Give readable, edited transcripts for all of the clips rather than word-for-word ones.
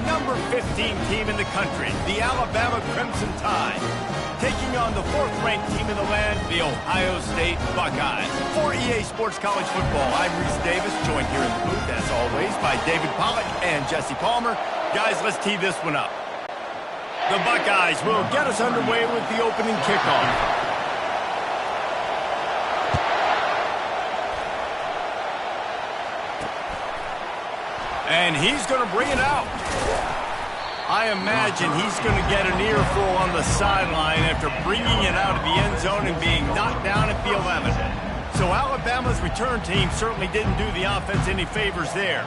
number 15 team in the country, the Alabama Crimson Tide, taking on the 4th-ranked team in the land, the Ohio State Buckeyes. For EA Sports College Football, I'm Reese Davis, joined here in the booth, as always, by David Pollack and Jesse Palmer. Guys, let's tee this one up. The Buckeyes will get us underway with the opening kickoff. And he's going to bring it out. I imagine he's going to get an earful on the sideline after bringing it out of the end zone and being knocked down at the 11. So Alabama's return team certainly didn't do the offense any favors there.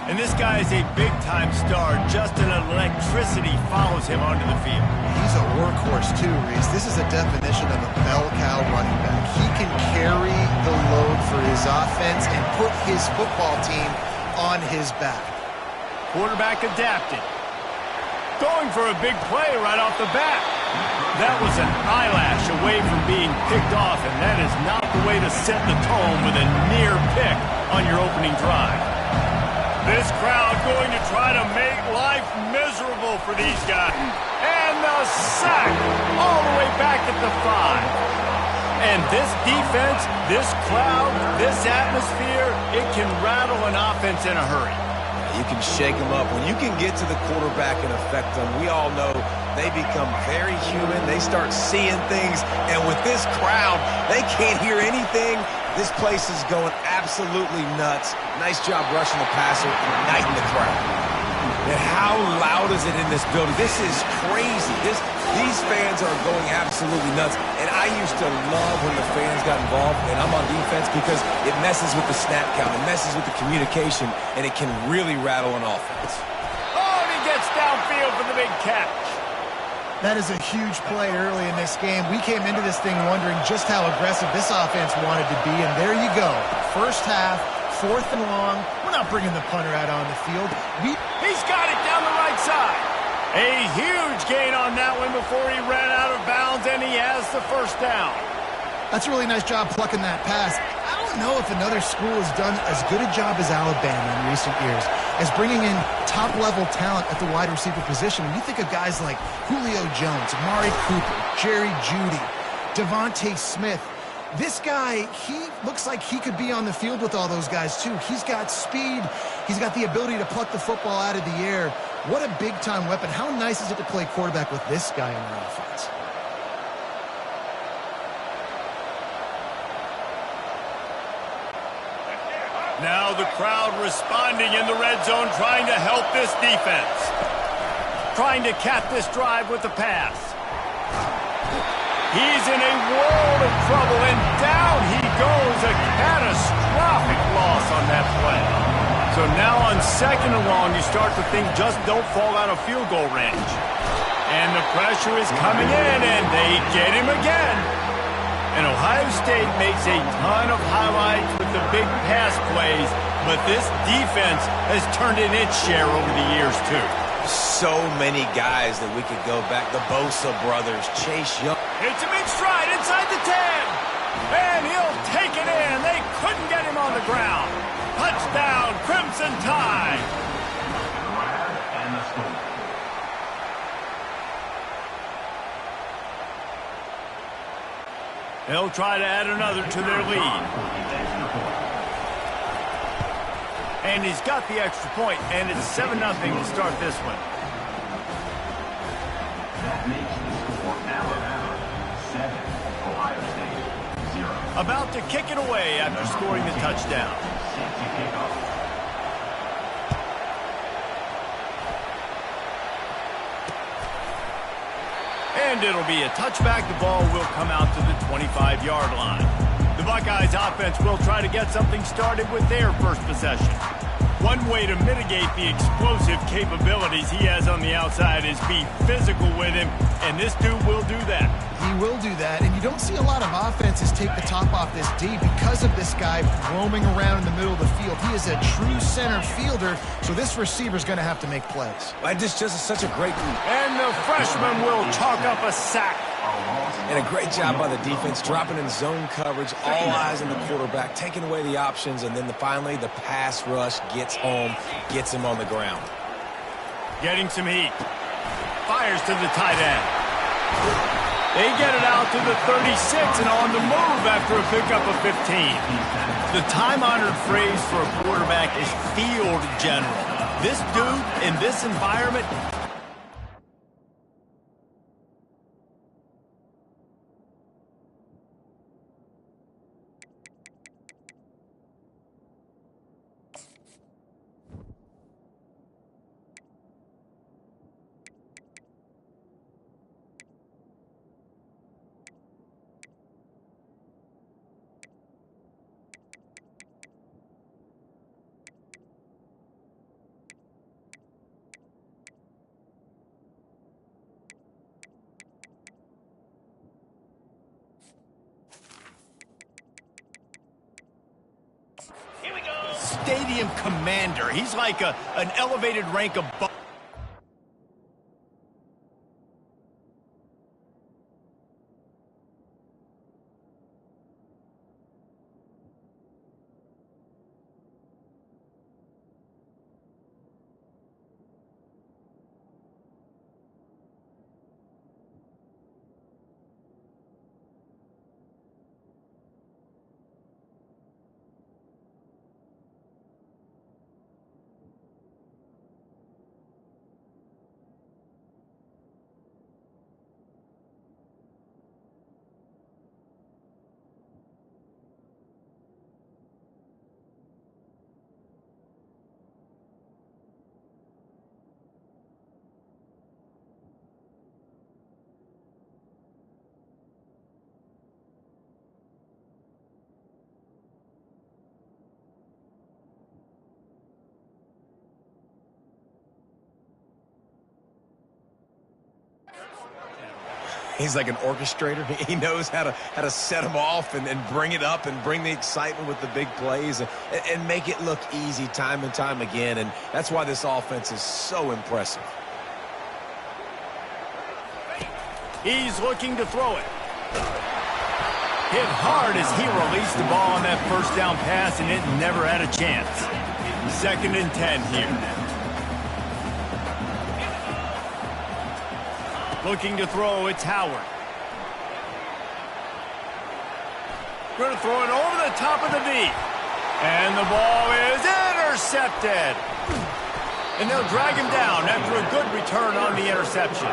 And this guy is a big-time star. Just an electricity follows him onto the field. He's a workhorse too, Reese. This is a definition of a bell cow running back. He can carry the load for his offense and put his football team on his back. Quarterback adapted. Going for a big play right off the bat. That was an eyelash away from being picked off, and that is not the way to set the tone with a near pick on your opening drive. This crowd going to try to make life miserable for these guys. And the sack all the way back at the 5. And this defense, this crowd, this atmosphere, it can rattle an offense in a hurry. You can shake them up. When you can get to the quarterback and affect them, we all know they become very human. They start seeing things. And with this crowd, they can't hear anything. This place is going absolutely nuts. Nice job rushing the passer and igniting the crowd. And how loud is it in this building? This is crazy. These fans are going absolutely nuts. And I used to love when the fans got involved, and I'm on defense because it messes with the snap count. It messes with the communication, and it can really rattle an offense. Oh, and he gets downfield for the big catch. That is a huge play early in this game. We came into this thing wondering just how aggressive this offense wanted to be, and there you go. First half, 4th and long. We're not bringing the punter out on the field. He's got it down the right side. A huge gain on that one before he ran out of bounds, and he has the first down. That's a really nice job plucking that pass. I don't know if another school has done as good a job as Alabama in recent years as bringing in top-level talent at the wide receiver position. When you think of guys like Julio Jones, Amari Cooper, Jerry Jeudy, Devontae Smith, this guy, he looks like he could be on the field with all those guys too. He's got speed. He's got the ability to pluck the football out of the air. What a big-time weapon. How nice is it to play quarterback with this guy in our offense? Now the crowd responding in the red zone, trying to help this defense. Trying to cap this drive with the pass. He's in a world of trouble, and down he goes. A catastrophic loss on that play. So now on 2nd and long, you start to think just don't fall out of field goal range. And the pressure is coming in, and they get him again. And Ohio State makes a ton of highlights with the big pass plays, but this defense has turned in its share over the years, too. So many guys that we could go back. The Bosa brothers, Chase Young. Hits him in stride inside the 10. And he'll take it in. They couldn't get him on the ground. Touchdown, Crimson Tide. They'll try to add another to their lead. And he's got the extra point, and it's 7-0 to start this one. That makes the score Alabama 7, Ohio State 0. About to kick it away after scoring the touchdown. And it'll be a touchback. The ball will come out to the 25-yard line. The Buckeyes offense will try to get something started with their first possession. One way to mitigate the explosive capabilities he has on the outside is be physical with him, and this dude will do that. He will do that, and you don't see a lot of offenses take the top off this D because of this guy roaming around in the middle of the field. He is a true center fielder, so this receiver's going to have to make plays. This just is such a great move. And the freshman will chalk up a sack. And a great job by the defense, dropping in zone coverage, all eyes on the quarterback, taking away the options, and then finally the pass rush gets home, gets him on the ground. Getting some heat. Fires to the tight end. They get it out to the 36 and on the move after a pickup of 15. The time-honored phrase for a quarterback is field general. This dude in this environment... Stadium commander. He's like an elevated rank above. He's like an orchestrator. He knows how to set them off and bring it up and bring the excitement with the big plays and make it look easy time and time again. And that's why this offense is so impressive. He's looking to throw it. Hit hard as he released the ball on that first down pass, and it never had a chance. 2nd and 10 here. Looking to throw, it's Howard. Going to throw it over the top of the D. And the ball is intercepted. And they'll drag him down after a good return on the interception.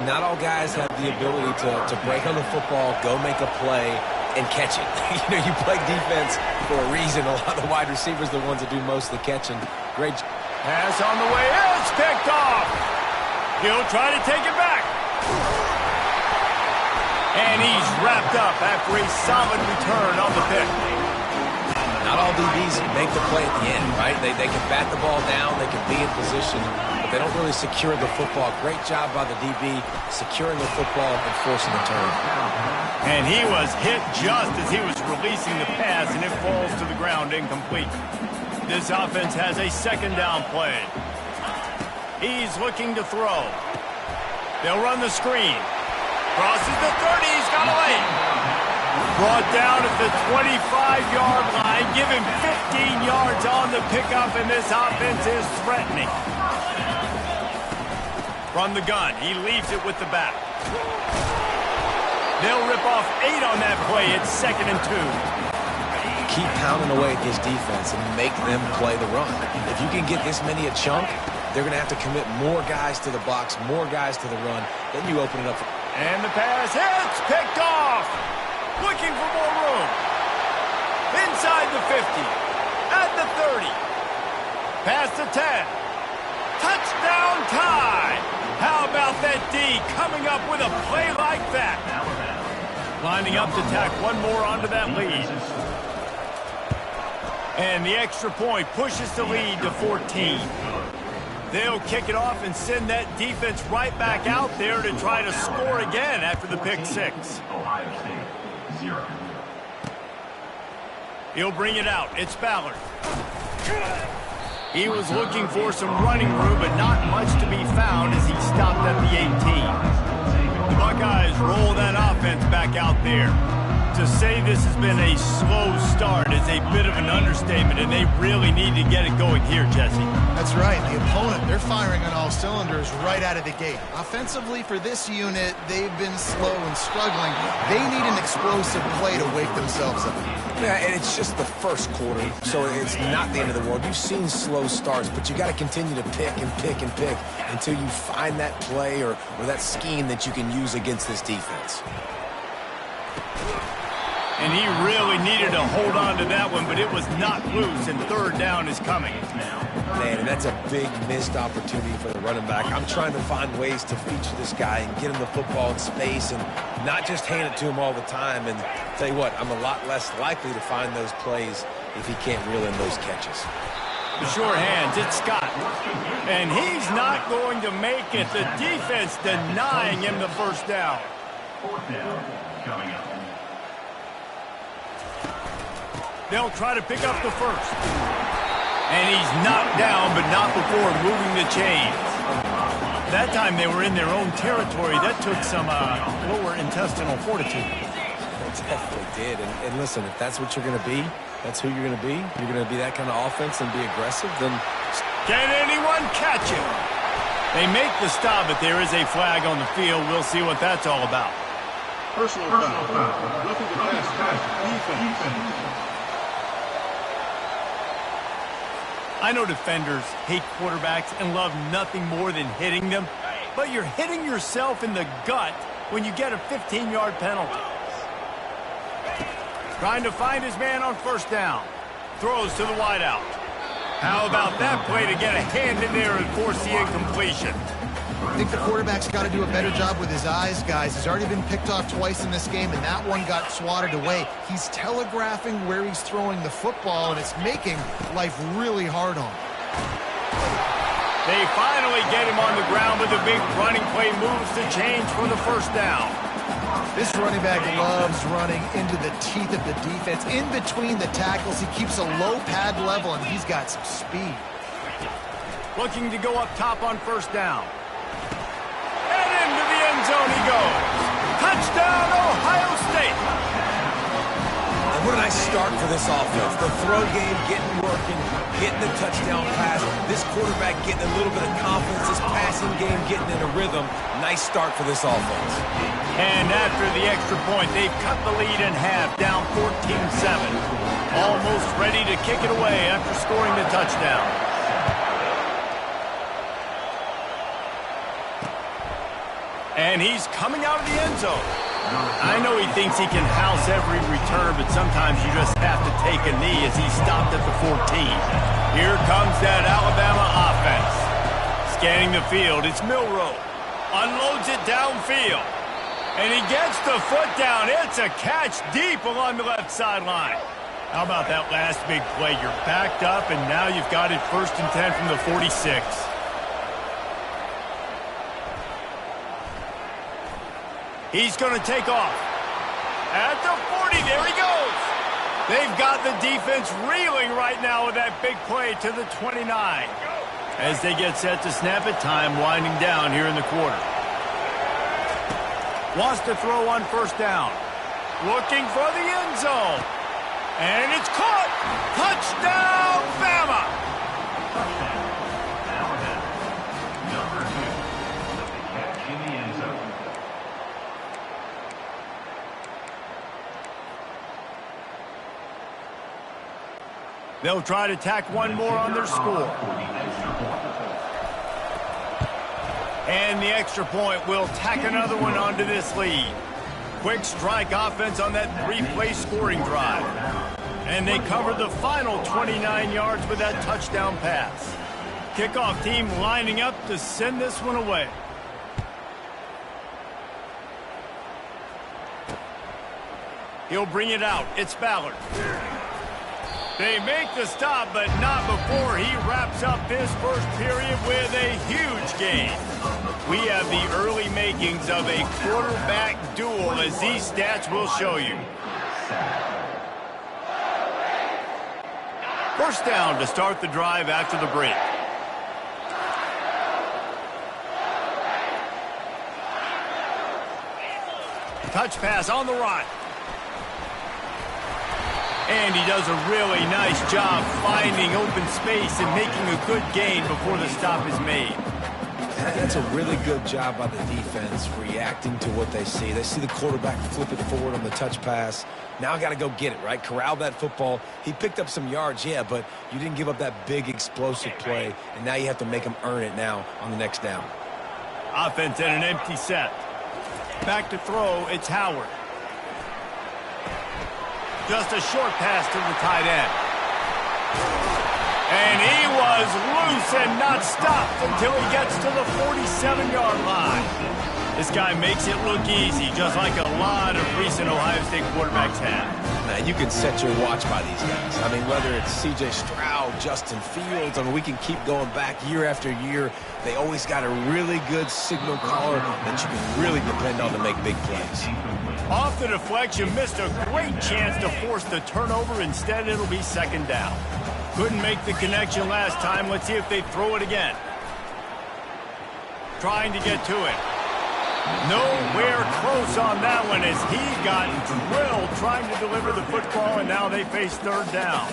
Not all guys have the ability to break on the football, go make a play, and catch it. You play defense for a reason. A lot of the wide receivers are the ones that do most of the catching. Great pass on the way. It's picked off. He'll try to take it back. And he's wrapped up after a solid return on the pick. Not all DBs make the play at the end, right? They can bat the ball down, they can be in position, but they don't really secure the football. Great job by the DB securing the football and forcing the turn. And he was hit just as he was releasing the pass, and it falls to the ground incomplete. This offense has a 2nd down play. He's looking to throw. They'll run the screen. Crosses the 30. He's got a lane. Brought down at the 25-yard line. Give him 15 yards on the pickup, and this offense is threatening. From the gun, he leaves it with the back. They'll rip off 8 on that play. It's 2nd and 2. Keep pounding away at this defense and make them play the run. If you can get this many a chunk, they're going to have to commit more guys to the box, more guys to the run. Then you open it up. And the pass hits, picked off. Looking for more room. Inside the 50. At the 30. Past the 10. Touchdown time. How about that D coming up with a play like that? Lining up to tack one more onto that lead. And the extra point pushes the lead to 14. They'll kick it off and send that defense right back out there to try to score again after the pick 6. Ohio State, 0. He'll bring it out. It's Ballard. He was looking for some running room, but not much to be found as he stopped at the 18. The Buckeyes roll that offense back out there. To say this has been a slow start is a bit of an understatement, and they really need to get it going here, Jesse. That's right. The opponent, they're firing on all cylinders right out of the gate. Offensively, for this unit, they've been slow and struggling. They need an explosive play to wake themselves up. Yeah, and it's just the first quarter, so it's not the end of the world. You've seen slow starts, but you got to continue to pick and pick and pick until you find that play or that scheme that you can use against this defense. And he really needed to hold on to that one, but it was knocked loose, and third down is coming now. Man, and that's a big missed opportunity for the running back. I'm trying to find ways to feature this guy and get him the football in space and not just hand it to him all the time. And tell you what, I'm a lot less likely to find those plays if he can't reel in those catches. The sure hands, it's Scott. And he's not going to make it. The defense denying him the first down. Fourth down coming up. They'll try to pick up the first. And he's knocked down, but not before moving the chains. That time they were in their own territory. That took some lower intestinal fortitude. It definitely did. And listen, if that's what you're going to be, that's who you're going to be. You're going to be that kind of offense and be aggressive, then... Can anyone catch him? They make the stop, but there is a flag on the field. We'll see what that's all about. Personal foul. Nothing to pass. Defense. I know defenders hate quarterbacks and love nothing more than hitting them, but you're hitting yourself in the gut when you get a 15-yard penalty. Trying to find his man on first down. Throws to the wideout. How about that play to get a hand in there and force the incompletion? I think the quarterback's got to do a better job with his eyes, guys. He's already been picked off twice in this game, and that one got swatted away. He's telegraphing where he's throwing the football, and it's making life really hard on him. They finally get him on the ground, but the big running play moves the chains for the first down. This running back loves running into the teeth of the defense. In between the tackles, he keeps a low pad level, and he's got some speed. Looking to go up top on first down. And into the end zone he goes. Touchdown, Ohio State. And what a nice start for this offense. The throw game getting working, getting the touchdown pass. This quarterback getting a little bit of confidence. This passing game getting in a rhythm. Nice start for this offense. And after the extra point, they've cut the lead in half, down 14-7. Almost ready to kick it away after scoring the touchdown. And he's coming out of the end zone. I know he thinks he can house every return, but sometimes you just have to take a knee as he stopped at the 14. Here comes that Alabama offense. Scanning the field, it's Milroe. Unloads it downfield. And he gets the foot down. It's a catch deep along the left sideline. How about that last big play? You're backed up, and now you've got it 1st and 10 from the 46. He's going to take off. At the 40, there he goes. They've got the defense reeling right now with that big play to the 29. As they get set to snap it, time winding down here in the quarter. Wants to throw on first down. Looking for the end zone. And it's caught. Touchdown, Bama. Number 2 with the catch in the end zone. They'll try to tack one more on their score. And the extra point will tack another one onto this lead. Quick strike offense on that 3-play scoring drive. And they cover the final 29 yards with that touchdown pass. Kickoff team lining up to send this one away. He'll bring it out. It's Ballard. They make the stop, but not before he wraps up this first period with a huge gain. We have the early makings of a quarterback duel, as these stats will show you. First down to start the drive after the break. Touch pass on the run. And he does a really nice job finding open space and making a good gain before the stop is made. That's a really good job by the defense reacting to what they see. They see the quarterback flip it forward on the touch pass. Now I got to go get it, right? Corral that football. He picked up some yards, yeah, but you didn't give up that big explosive play, and now you have to make him earn it now on the next down. Offense in an empty set. Back to throw, it's Howard. Just a short pass to the tight end. And he was loose and not stopped until he gets to the 47-yard line. This guy makes it look easy, just like a lot of recent Ohio State quarterbacks have. Man, you can set your watch by these guys. I mean, whether it's C.J. Stroud, Justin Fields, I mean, we can keep going back year after year. They always got a really good signal caller that you can really depend on to make big plays. Off the deflection, missed a great chance to force the turnover. Instead, it'll be second down. Couldn't make the connection last time. Let's see if they throw it again. Trying to get to it. Nowhere close on that one as he got drilled trying to deliver the football, and now they face third down.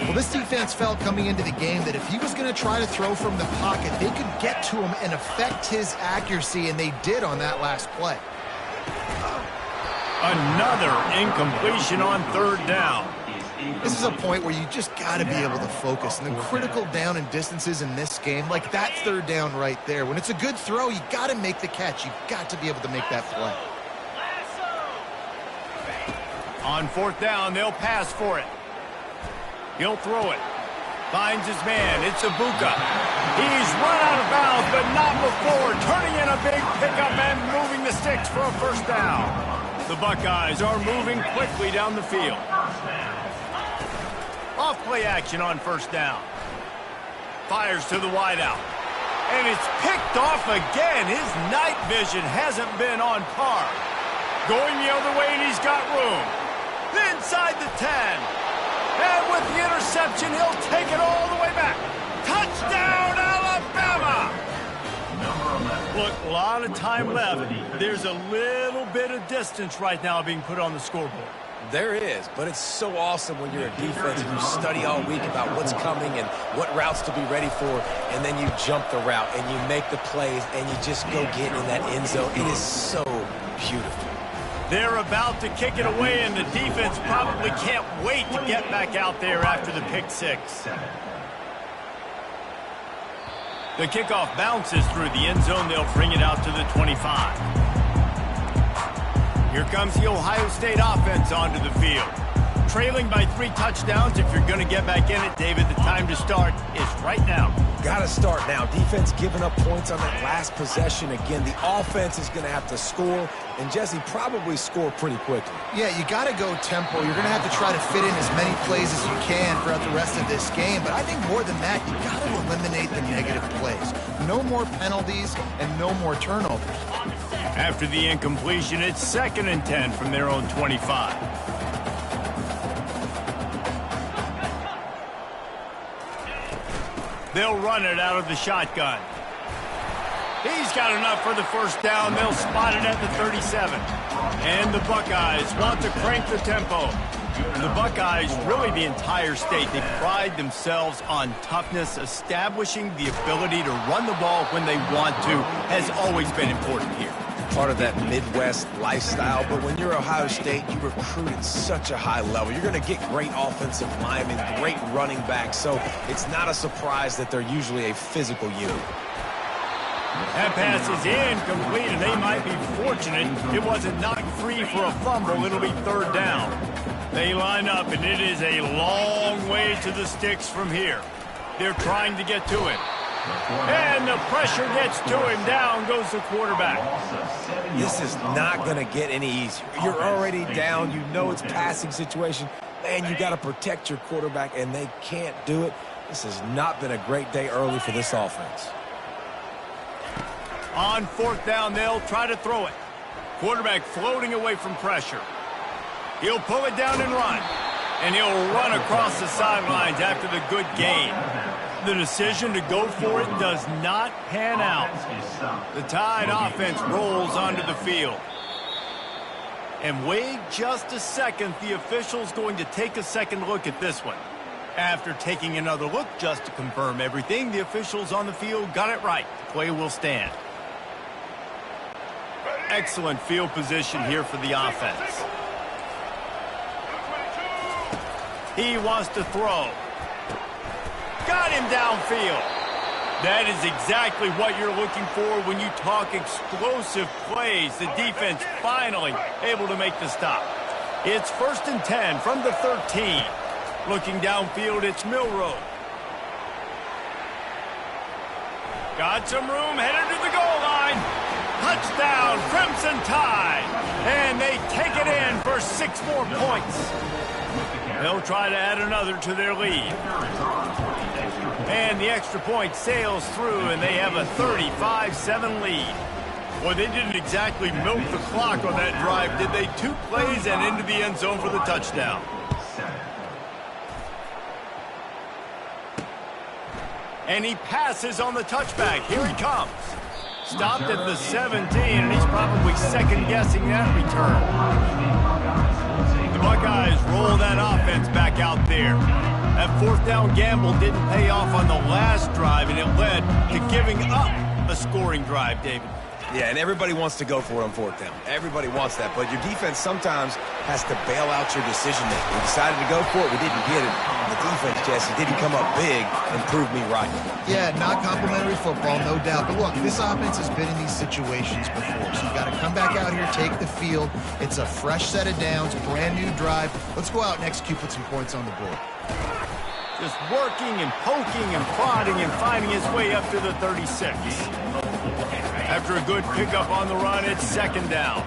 Well, this defense felt coming into the game that if he was going to try to throw from the pocket, they could get to him and affect his accuracy, and they did on that last play. Another incompletion on third down. This is a point where you just got to be able to focus. And the critical down and distances in this game, like that third down right there, when it's a good throw, you got to make the catch. You've got to be able to make that play. On fourth down, they'll pass for it. He'll throw it. Finds his man. It's Ibuka. He's run out of bounds, but not before. Turning in a big pickup and moving the sticks for a first down. The Buckeyes are moving quickly down the field. Off play action on first down. Fires to the wideout. And it's picked off again. His night vision hasn't been on par. Going the other way, and he's got room. Inside the 10. And with the interception, he'll take it all the way back. Touchdown, Alabama! Look, a lot of time left. There's a little bit of distance right now being put on the scoreboard. There is, but it's so awesome when you're a defense and you study all week about what's coming and what routes to be ready for, and then you jump the route and you make the plays and you just go get in that end zone. It is so beautiful. They're about to kick it away, and the defense probably can't wait to get back out there after the pick six. The kickoff bounces through the end zone. They'll bring it out to the 25. Here comes the Ohio State offense onto the field. Trailing by 3 touchdowns. If you're going to get back in it, David, the time to start is right now. Got to start now. Defense giving up points on that last possession. Again, the offense is going to have to score, and Jesse probably score pretty quickly. Yeah, you got to go tempo. You're going to have to try to fit in as many plays as you can throughout the rest of this game. But I think more than that, you got to eliminate the negative plays. No more penalties and no more turnovers. After the incompletion, it's 2nd and 10 from their own 25. They'll run it out of the shotgun. He's got enough for the first down. They'll spot it at the 37. And the Buckeyes want to crank the tempo. The Buckeyes, really the entire state, they pride themselves on toughness. Establishing the ability to run the ball when they want to has always been important here. Part of that Midwest lifestyle, but when you're Ohio State, you recruit at such a high level. You're going to get great offensive linemen, great running backs, so it's not a surprise that they're usually a physical unit. That pass is incomplete, and they might be fortunate it wasn't knocked free for a fumble. It'll be third down. They line up, and it is a long way to the sticks from here. They're trying to get to it. And the pressure gets to him. Down goes the quarterback. This is not going to get any easier. You're already down. You know it's passing situation. Man, you got to protect your quarterback, and they can't do it. This has not been a great day early for this offense. On fourth down, they'll try to throw it. Quarterback floating away from pressure. He'll pull it down and run. And he'll run across the sidelines after the good gain. The decision to go for it does not pan out. The Tide offense rolls onto the field. And wait just a second, the official's going to take a second look at this one. After taking another look just to confirm everything, the officials on the field got it right. The play will stand. Excellent field position here for the offense. He wants to throw. Got him downfield. That is exactly what you're looking for when you talk explosive plays. The defense finally able to make the stop. It's 1st and 10 from the 13. Looking downfield, it's Milroe. Got some room, headed to the goal line. Touchdown, Crimson Tide. And they take it in for 6 more points. They'll try to add another to their lead. And the extra point sails through, and they have a 35-7 lead. Well, they didn't exactly milk the clock on that drive, did they? 2 plays and into the end zone for the touchdown. And he passes on the touchback. Here he comes. Stopped at the 17, and he's probably second-guessing that return. The Buckeyes roll that offense back out there. That 4th down gamble didn't pay off on the last drive, and it led to giving up a scoring drive, David. Yeah, and everybody wants to go for it on 4th down. Everybody wants that, but your defense sometimes has to bail out your decision making. We decided to go for it, we didn't get it. And the defense, Jesse, didn't come up big and prove me right. Yeah, not complimentary football, no doubt. But look, this offense has been in these situations before, so you got to come back out here, take the field. It's a fresh set of downs, brand new drive. Let's go out and execute, put some points on the board. Just working and poking and prodding and finding his way up to the 36. After a good pickup on the run, it's 2nd down.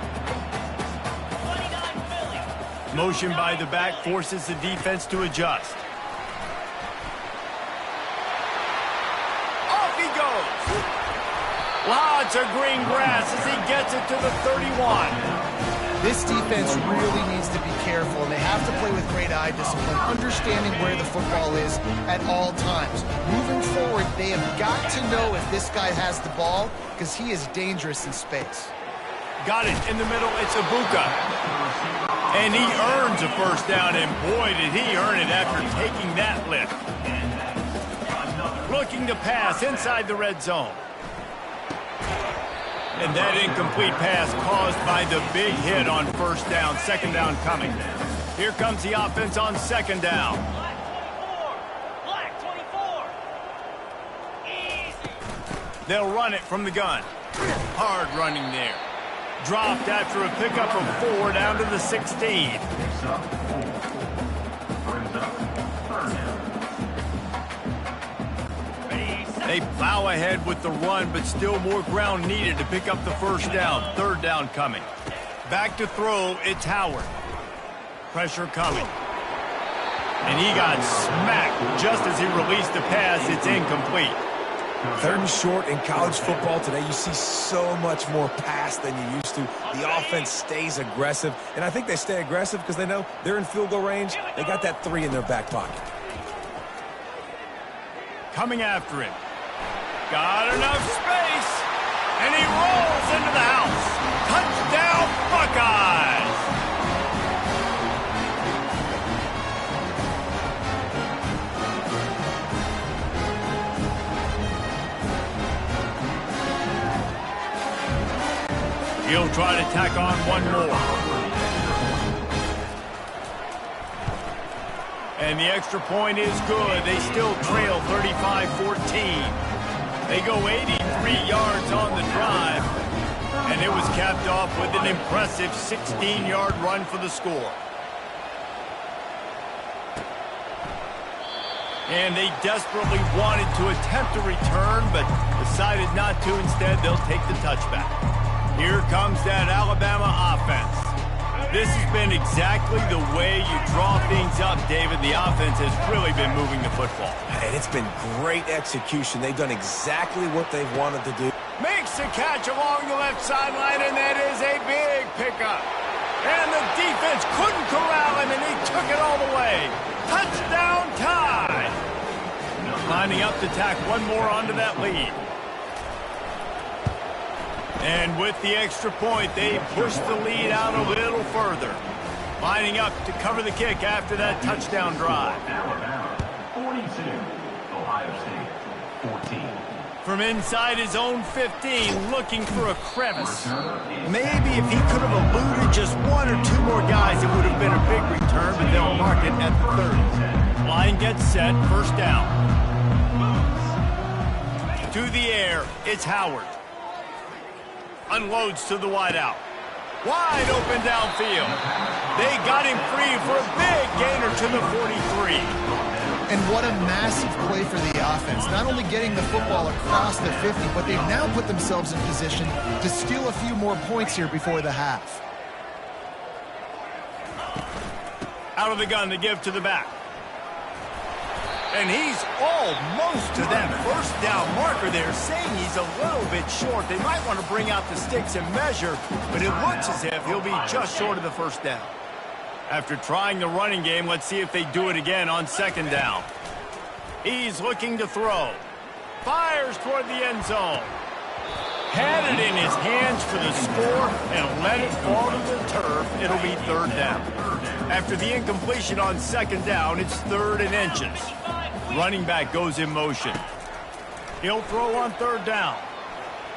Motion by the back forces the defense to adjust. Off he goes. Lots of green grass as he gets it to the 31. This defense really needs to be careful, and they have to play with great eye discipline, understanding where the football is at all times. Moving forward, they have got to know if this guy has the ball, because he is dangerous in space. Got it in the middle, it's Ibuka. And he earns a 1st down, and boy, did he earn it after taking that lift. Looking to pass inside the red zone. And that incomplete pass caused by the big hit on 1st down, 2nd down coming. Here comes the offense on 2nd down. Black 24. Easy. They'll run it from the gun. Hard running there. Dropped after a pickup of 4 down to the 16. They plow ahead with the run, but still more ground needed to pick up the 1st down. 3rd down coming. Back to throw, it's Howard. Pressure coming. And he got smacked just as he released the pass. It's incomplete. 3rd and short in college football today, you see so much more pass than you used to. The offense stays aggressive, and I think they stay aggressive because they know they're in field goal range. They got that 3 in their back pocket. Coming after him. Got enough space, and he rolls into the house. Touchdown, Buckeyes! He'll try to tack on one more. And the extra point is good. They still trail 35-14. They go 83 yards on the drive, and it was capped off with an impressive 16-yard run for the score. And they desperately wanted to attempt a return, but decided not to. Instead, they'll take the touchback. Here comes that Alabama offense. This has been exactly the way you draw things up, David. The offense has really been moving the football. And it's been great execution. They've done exactly what they've wanted to do. Makes a catch along the left sideline, and that is a big pickup. And the defense couldn't corral him, and he took it all the way. Touchdown Tide! Lining up to tack one more onto that lead. And with the extra point, they push the lead out a little further. Lining up to cover the kick after that touchdown drive. Alabama, 42. Ohio State, 14. From inside his own 15, looking for a crevice. Maybe if he could have eluded just one or two more guys, it would have been a big return, but they'll mark it at the 30. Line gets set, first down. To the air, it's Howard. Unloads to the wideout. Wide open downfield. They got him free for a big gainer to the 43. And what a massive play for the offense. Not only getting the football across the 50, but they've now put themselves in position to steal a few more points here before the half. Out of the gun to give to the back. And he's almost to that first down marker there, saying he's a little bit short. They might want to bring out the sticks and measure, but it looks as if he'll be just short of the first down. After trying the running game, let's see if they do it again on second down. He's looking to throw. Fires toward the end zone. Had it in his hands for the score and let it fall to the turf. It'll be third down. After the incompletion on second down, it's 3rd and inches. Running back goes in motion. He'll throw on third down.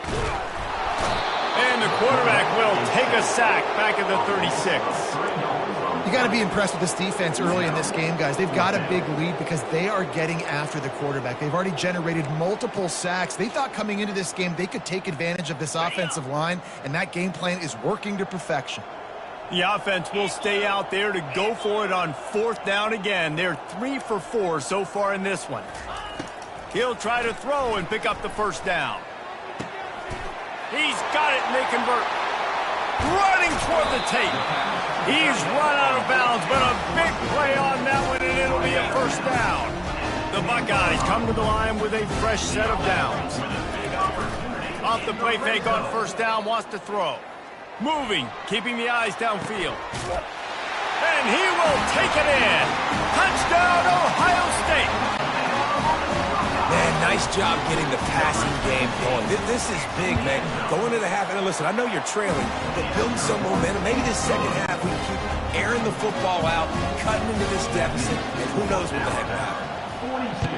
And the quarterback will take a sack back at the 36. You got to be impressed with this defense early in this game, guys. They've got a big lead because they are getting after the quarterback. They've already generated multiple sacks. They thought coming into this game they could take advantage of this offensive line, and that game plan is working to perfection. The offense will stay out there to go for it on fourth down again. They're 3 for 4 so far in this one. He'll try to throw and pick up the first down. He's got it, and they convert. Running toward the tape. He's run out of bounds, but a big play on that one, and it'll be a first down. The Buckeyes come to the line with a fresh set of downs. Off the play fake on first down, wants to throw. Moving, keeping the eyes downfield. And he will take it in. Touchdown, Ohio State. Man, nice job getting the passing game going. This is big, man. Going to the half, and listen, I know you're trailing, but building some momentum. Maybe this second half we can keep airing the football out, cutting into this deficit, and who knows what the heck will happen. 42.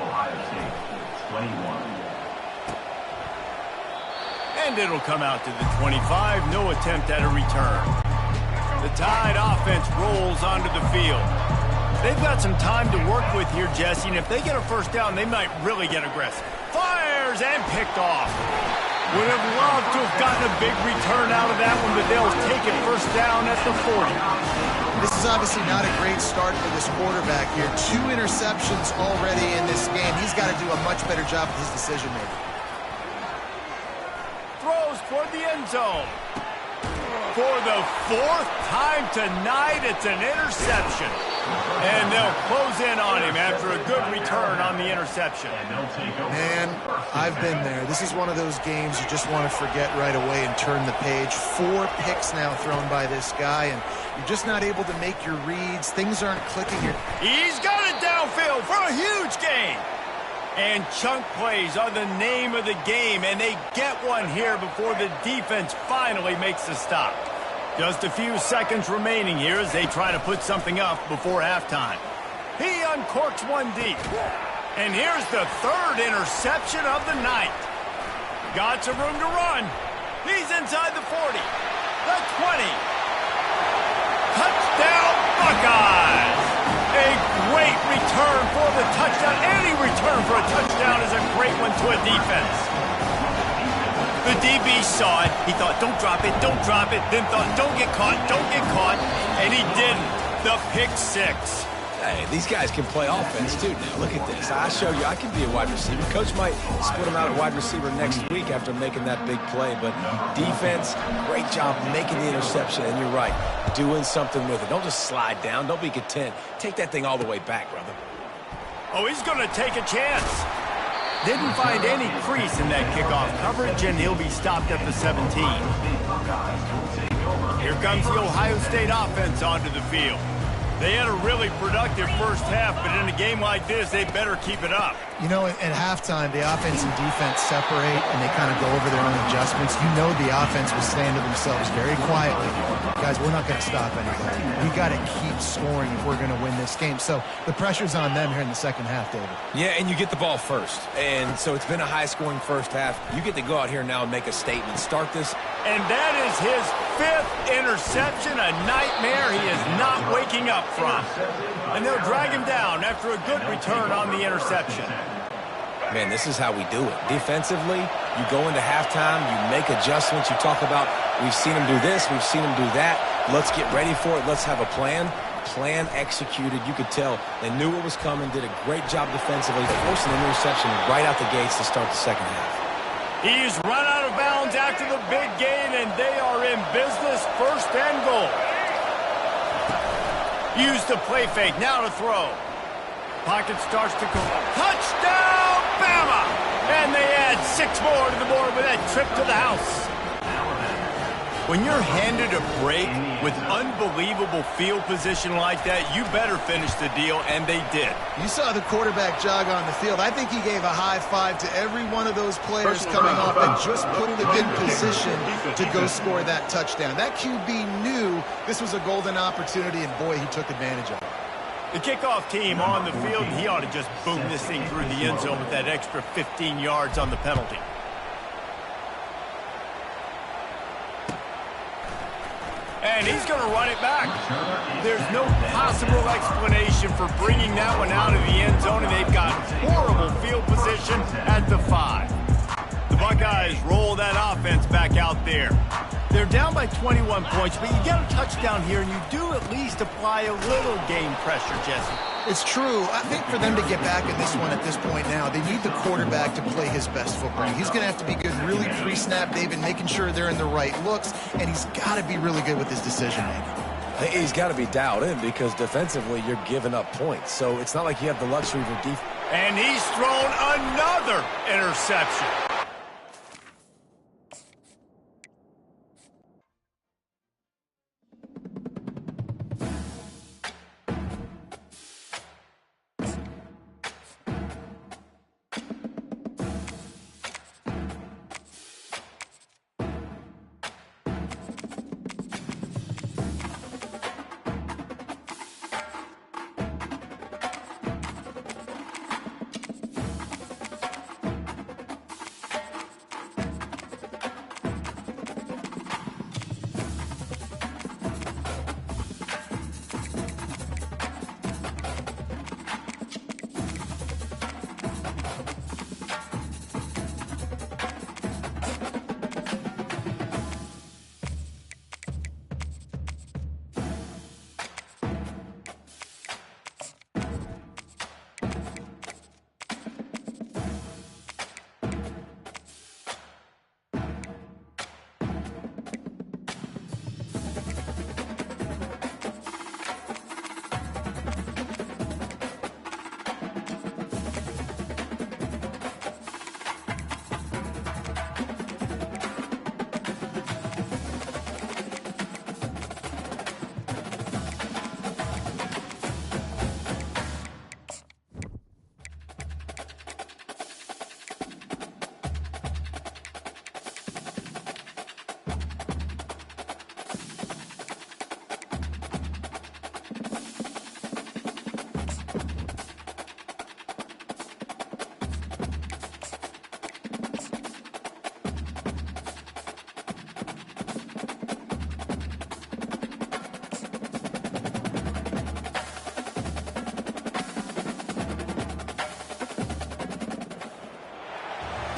Ohio State, 21. And it'll come out to the 25. No attempt at a return. The Tide offense rolls onto the field. They've got some time to work with here, Jesse, and if they get a first down, they might really get aggressive. Fires and picked off. Would have loved to have gotten a big return out of that one, but they'll take it first down at the 40. This is obviously not a great start for this quarterback here. 2 interceptions already in this game. He's got to do a much better job with his decision-making. Throws toward the end zone. For the 4th time tonight, it's an interception. And they'll close in on him after a good return on the interception. Man, I've been there. This is one of those games you just want to forget right away and turn the page. 4 picks now thrown by this guy, and you're just not able to make your reads. Things aren't clicking here. He's got it downfield for a huge gain. And chunk plays are the name of the game, and they get one here before the defense finally makes the stop. Just a few seconds remaining here as they try to put something up before halftime. He uncorks one deep. And here's the 3rd interception of the night. Got some room to run. He's inside the 40, the 20. Touchdown, Buckeyes! A great return for the touchdown. Any return for a touchdown is a great one to a defense. The DB saw it. He thought, don't drop it, don't drop it. Then thought, don't get caught, don't get caught. And he didn't. The pick 6. Hey, these guys can play offense, too, now. Look at this. I show you I can be a wide receiver. Coach might split him out at wide receiver next week after making that big play. But defense, great job making the interception. And you're right, doing something with it. Don't just slide down. Don't be content. Take that thing all the way back, brother. Oh, he's going to take a chance. Didn't find any crease in that kickoff coverage, and he'll be stopped at the 17. Here comes the Ohio State offense onto the field. They had a really productive first half, but in a game like this, they better keep it up. You know, at halftime, the offense and defense separate, and they kind of go over their own adjustments. You know the offense was saying to themselves very quietly, guys, we're not going to stop anybody. We got to keep scoring if we're going to win this game. So the pressure's on them here in the second half, David. Yeah, and you get the ball first. And so it's been a high-scoring first half. You get to go out here now and make a statement. Start this. And that is his 5th interception, a nightmare he is not waking up from. And they'll drag him down after a good return on the interception. Man, this is how we do it. Defensively, you go into halftime, you make adjustments. You talk about, we've seen him do this, we've seen him do that. Let's get ready for it. Let's have a plan. Plan executed. You could tell they knew what was coming, did a great job defensively, forced an interception right out the gates to start the second half. He's run out of bounds after the big gain, and they are in business, 1st and goal. Use the play fake, now to throw. Pocket starts to go. Touchdown, Bama! And they add 6 more to the board with that trip to the house. When you're handed a break with unbelievable field position like that, you better finish the deal, and they did. You saw the quarterback jog on the field. I think he gave a high five to every one of those players coming off and just put him in position to go score that touchdown. That QB knew this was a golden opportunity, and boy, he took advantage of it. The kickoff team on the field, and he ought to just boom this thing through the end zone with that extra 15 yards on the penalty. And he's going to run it back. There's no possible explanation for bringing that one out of the end zone, and they've got horrible field position at the 5. The Buckeyes roll that offense back out there. They're down by 21 points, but you get a touchdown here, and you do at least apply a little game pressure, Jesse. It's true. I think for them to get back in this one at this point now, they need the quarterback to play his best football. He's going to have to be good really pre-snap, David, making sure they're in the right looks, and he's got to be really good with his decision-making. He's got to be dialed in because defensively you're giving up points. So it's not like you have the luxury of defense. And he's thrown another interception.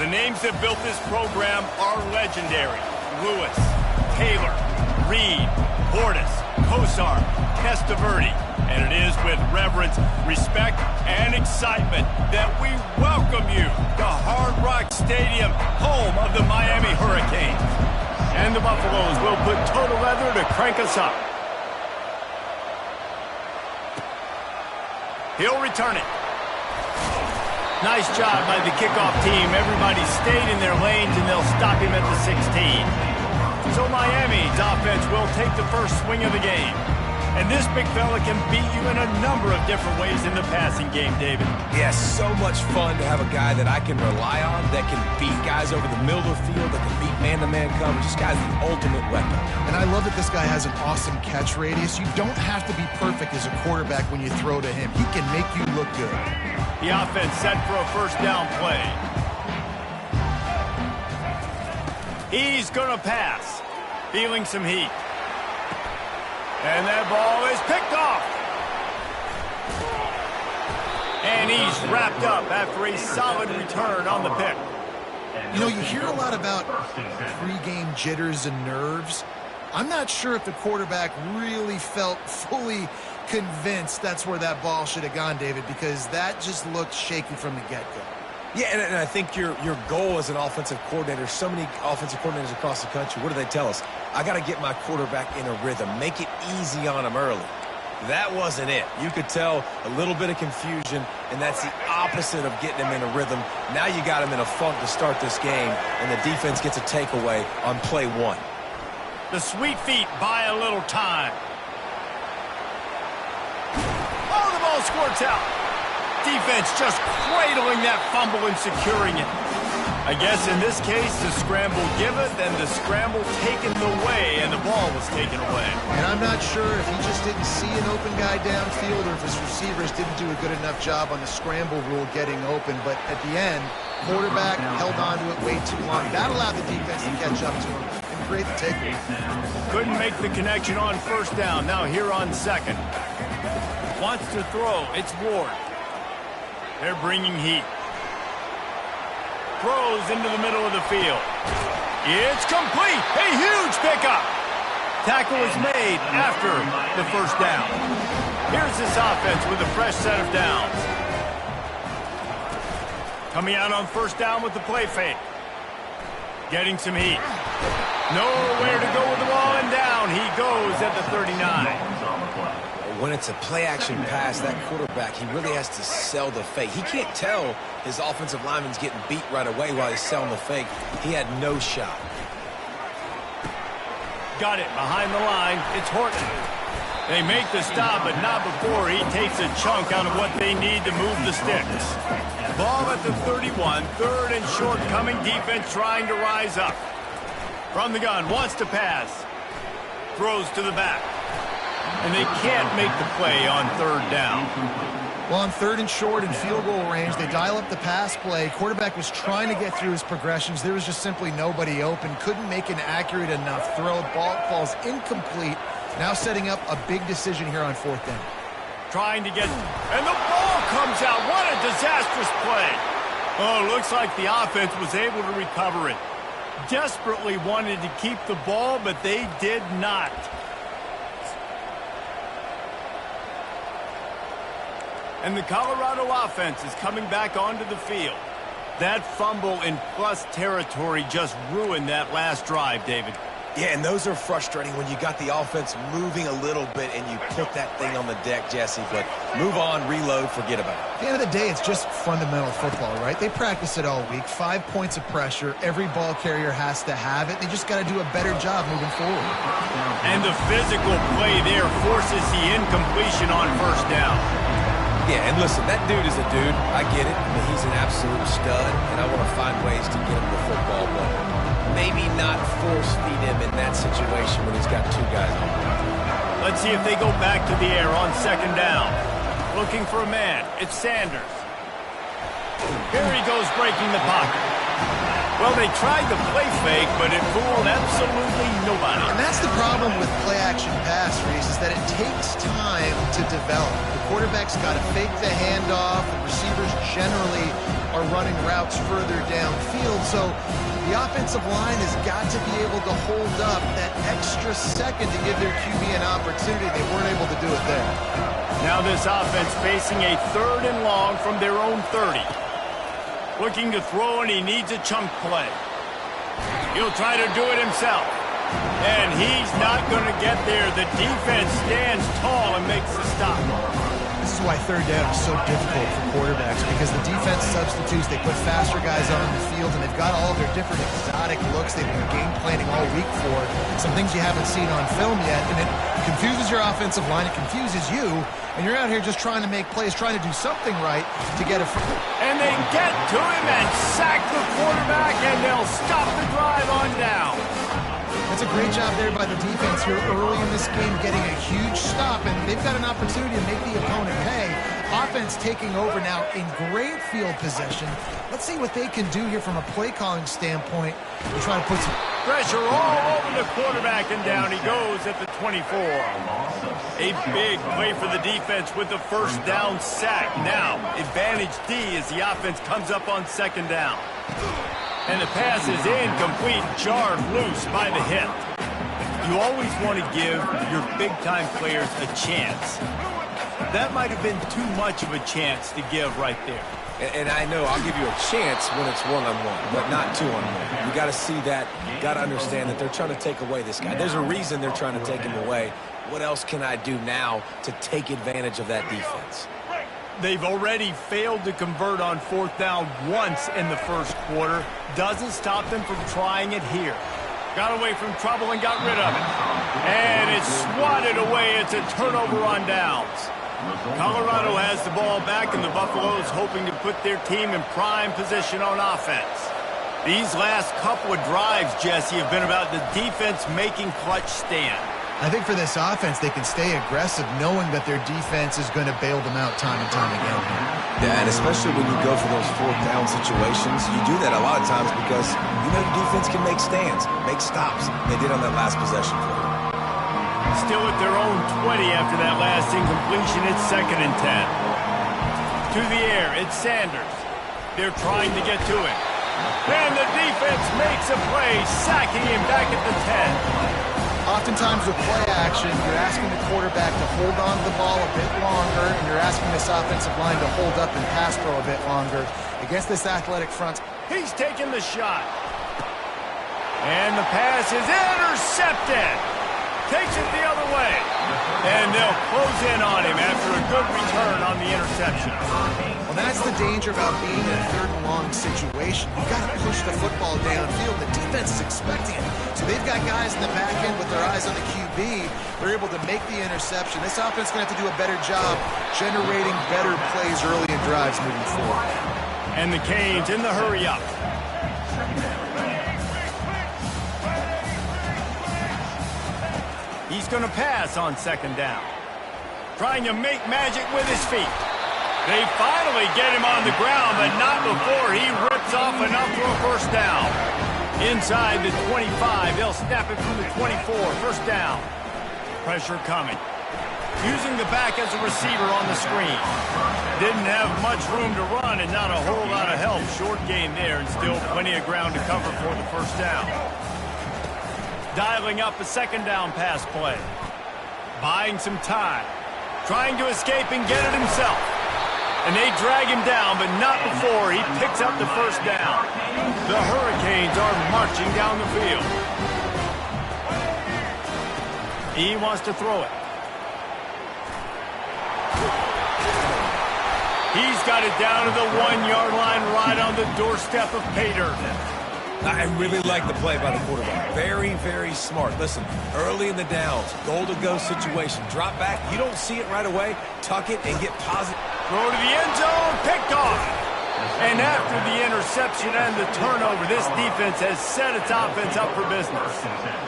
The names that built this program are legendary. Lewis, Taylor, Reed, Portis, Kosar, Testaverde. And it is with reverence, respect, and excitement that we welcome you to Hard Rock Stadium, home of the Miami Hurricanes. And the Buffaloes will put total leather to crank us up. He'll return it. Nice job by the kickoff team. Everybody stayed in their lanes, and they'll stop him at the 16. So Miami's offense will take the first swing of the game. And this big fella can beat you in a number of different ways in the passing game, David. Yes, so much fun to have a guy that I can rely on, that can beat guys over the middle of the field, that can beat man-to-man coverage. This guy's the ultimate weapon. And I love that this guy has an awesome catch radius. You don't have to be perfect as a quarterback when you throw to him. He can make you look good. The offense set for a first down play. He's going to pass. Feeling some heat. And that ball is picked off. And he's wrapped up after a solid return on the pick. You know, you hear a lot about pregame jitters and nerves. I'm not sure if the quarterback really felt fully convinced that's where that ball should have gone, David, because that just looked shaky from the get-go. Yeah, and I think your goal as an offensive coordinator, so many offensive coordinators across the country, what do they tell us? I got to get my quarterback in a rhythm, make it easy on him early. That wasn't it. You could tell a little bit of confusion, and that's the opposite of getting him in a rhythm. Now you got him in a funk to start this game, and the defense gets a takeaway on play one. The sweet feet buy a little time. Oh, the ball squirts out. Defense just cradling that fumble and securing it. I guess in this case, the scramble given, then the scramble taken away, and the ball was taken away. And I'm not sure if he just didn't see an open guy downfield or if his receivers didn't do a good enough job on the scramble rule getting open. But at the end, quarterback held on to it way too long. That allowed the defense to catch up to him and create the takeaway. Couldn't make the connection on first down. Now here on second. Wants to throw. It's Ward. They're bringing heat. Throws into the middle of the field. It's complete. A huge pickup. Tackle is made after the first down. Here's this offense with a fresh set of downs. Coming out on first down with the play fake. Getting some heat. Nowhere to go with the ball, and down he goes at the 39. When it's a play-action pass, that quarterback, he really has to sell the fake. He can't tell his offensive lineman's getting beat right away while he's selling the fake. He had no shot. Got it behind the line. It's Horton. They make the stop, but not before he takes a chunk out of what they need to move the sticks. Ball at the 31, third and short, coming defense trying to rise up. From the gun, wants to pass. Throws to the back. And they can't make the play on third down. Well, on third and short and field goal range, they dial up the pass play. Quarterback was trying to get through his progressions. There was just simply nobody open. Couldn't make an accurate enough throw. Ball falls incomplete. Now setting up a big decision here on fourth down. Trying to get... And the ball comes out. What a disastrous play. Oh, looks like the offense was able to recover it. Desperately wanted to keep the ball, but they did not. And the Colorado offense is coming back onto the field. That fumble in plus territory just ruined that last drive, David. Yeah, and those are frustrating when you got the offense moving a little bit and you put that thing on the deck, Jesse. But move on, reload, forget about it. At the end of the day, it's just fundamental football, right? They practice it all week. 5 points of pressure. Every ball carrier has to have it. They just got to do a better job moving forward. And the physical play there forces the incompletion on first down. Yeah, and listen, that dude is a dude. I get it. I mean, he's an absolute stud, and I want to find ways to get him the football, but maybe not force-feed him in that situation when he's got two guys on him. Let's see if they go back to the air on second down. Looking for a man. It's Sanders. Here he goes breaking the pocket. Well, they tried the play fake, but it fooled absolutely nobody. And that's the problem with play-action pass, Reese, is that it takes time to develop. The quarterback's got to fake the handoff. The receivers generally are running routes further downfield. So the offensive line has got to be able to hold up that extra second to give their QB an opportunity. They weren't able to do it there. Now this offense facing a third and long from their own 30. Looking to throw, and he needs a chunk play. He'll try to do it himself. And he's not going to get there. The defense stands tall and makes the stop. This is why third down is so difficult for quarterbacks, because the defense substitutes, they put faster guys on the field, and they've got all of their different exotic looks they've been game planning all week for, some things you haven't seen on film yet, and it confuses your offensive line, it confuses you, and you're out here just trying to make plays, trying to do something right to get a... And they get to him and sack the quarterback, and they'll stop the drive on down. That's a great job there by the defense here early in this game, getting a huge stop, and they've got an opportunity to make the opponent pay. Offense taking over now in great field possession. Let's see what they can do here from a play calling standpoint and try to put some pressure all over the quarterback, and down he goes at the 24. A big play for the defense with the first down sack. Now, advantage D as the offense comes up on second down. And the pass is incomplete, jarred loose by the hit. You always want to give your big-time players a chance. That might have been too much of a chance to give right there. And I know I'll give you a chance when it's one-on-one, but not two-on-one. You got to see that. You got to understand that they're trying to take away this guy. There's a reason they're trying to take him away. What else can I do now to take advantage of that defense? They've already failed to convert on fourth down once in the first quarter. Doesn't stop them from trying it here. Got away from trouble and got rid of it. And it's swatted away. It's a turnover on downs. Colorado has the ball back, and the Buffaloes hoping to put their team in prime position on offense. These last couple of drives, Jesse, have been about the defense making clutch stand. I think for this offense, they can stay aggressive knowing that their defense is going to bail them out time and time again. Yeah, and especially when you go for those fourth down situations, you do that a lot of times because you know your defense can make stands, make stops. They did on that last possession for them. Still at their own 20 after that last incompletion. It's 2nd and 10. To the air, it's Sanders. They're trying to get to him. And the defense makes a play, sacking him back at the 10. Oftentimes with play action, you're asking the quarterback to hold on to the ball a bit longer, and you're asking this offensive line to hold up and pass pro a bit longer. Against this athletic front, he's taking the shot. And the pass is intercepted. Takes it the other way. And they'll close in on him after a good return on the interception. Well, that's the danger about being in a third and long situation. You've got to push the football downfield. The defense is expecting it. So they've got guys in the back end with their eyes on the QB. They're able to make the interception. This offense is going to have to do a better job generating better plays early in drives moving forward. And the Canes in the hurry up. He's going to pass on second down. Trying to make magic with his feet. They finally get him on the ground, but not before he rips off enough for a first down. Inside the 25, they'll snap it from the 24. First down. Pressure coming. Using the back as a receiver on the screen. Didn't have much room to run and not a whole lot of help. Short gain there and still plenty of ground to cover for the first down. Dialing up a second down pass play. Buying some time. Trying to escape and get it himself. And they drag him down, but not before he picks up the first down. The Hurricanes are marching down the field. He wants to throw it. He's got it down to the 1-yard line right on the doorstep of Pater. I really like the play by the quarterback. Very, very smart. Listen, early in the downs, goal-to-go situation. Drop back. You don't see it right away. Tuck it and get positive. Throw to the end zone. Picked off. And after the interception and the turnover, this defense has set its offense up for business.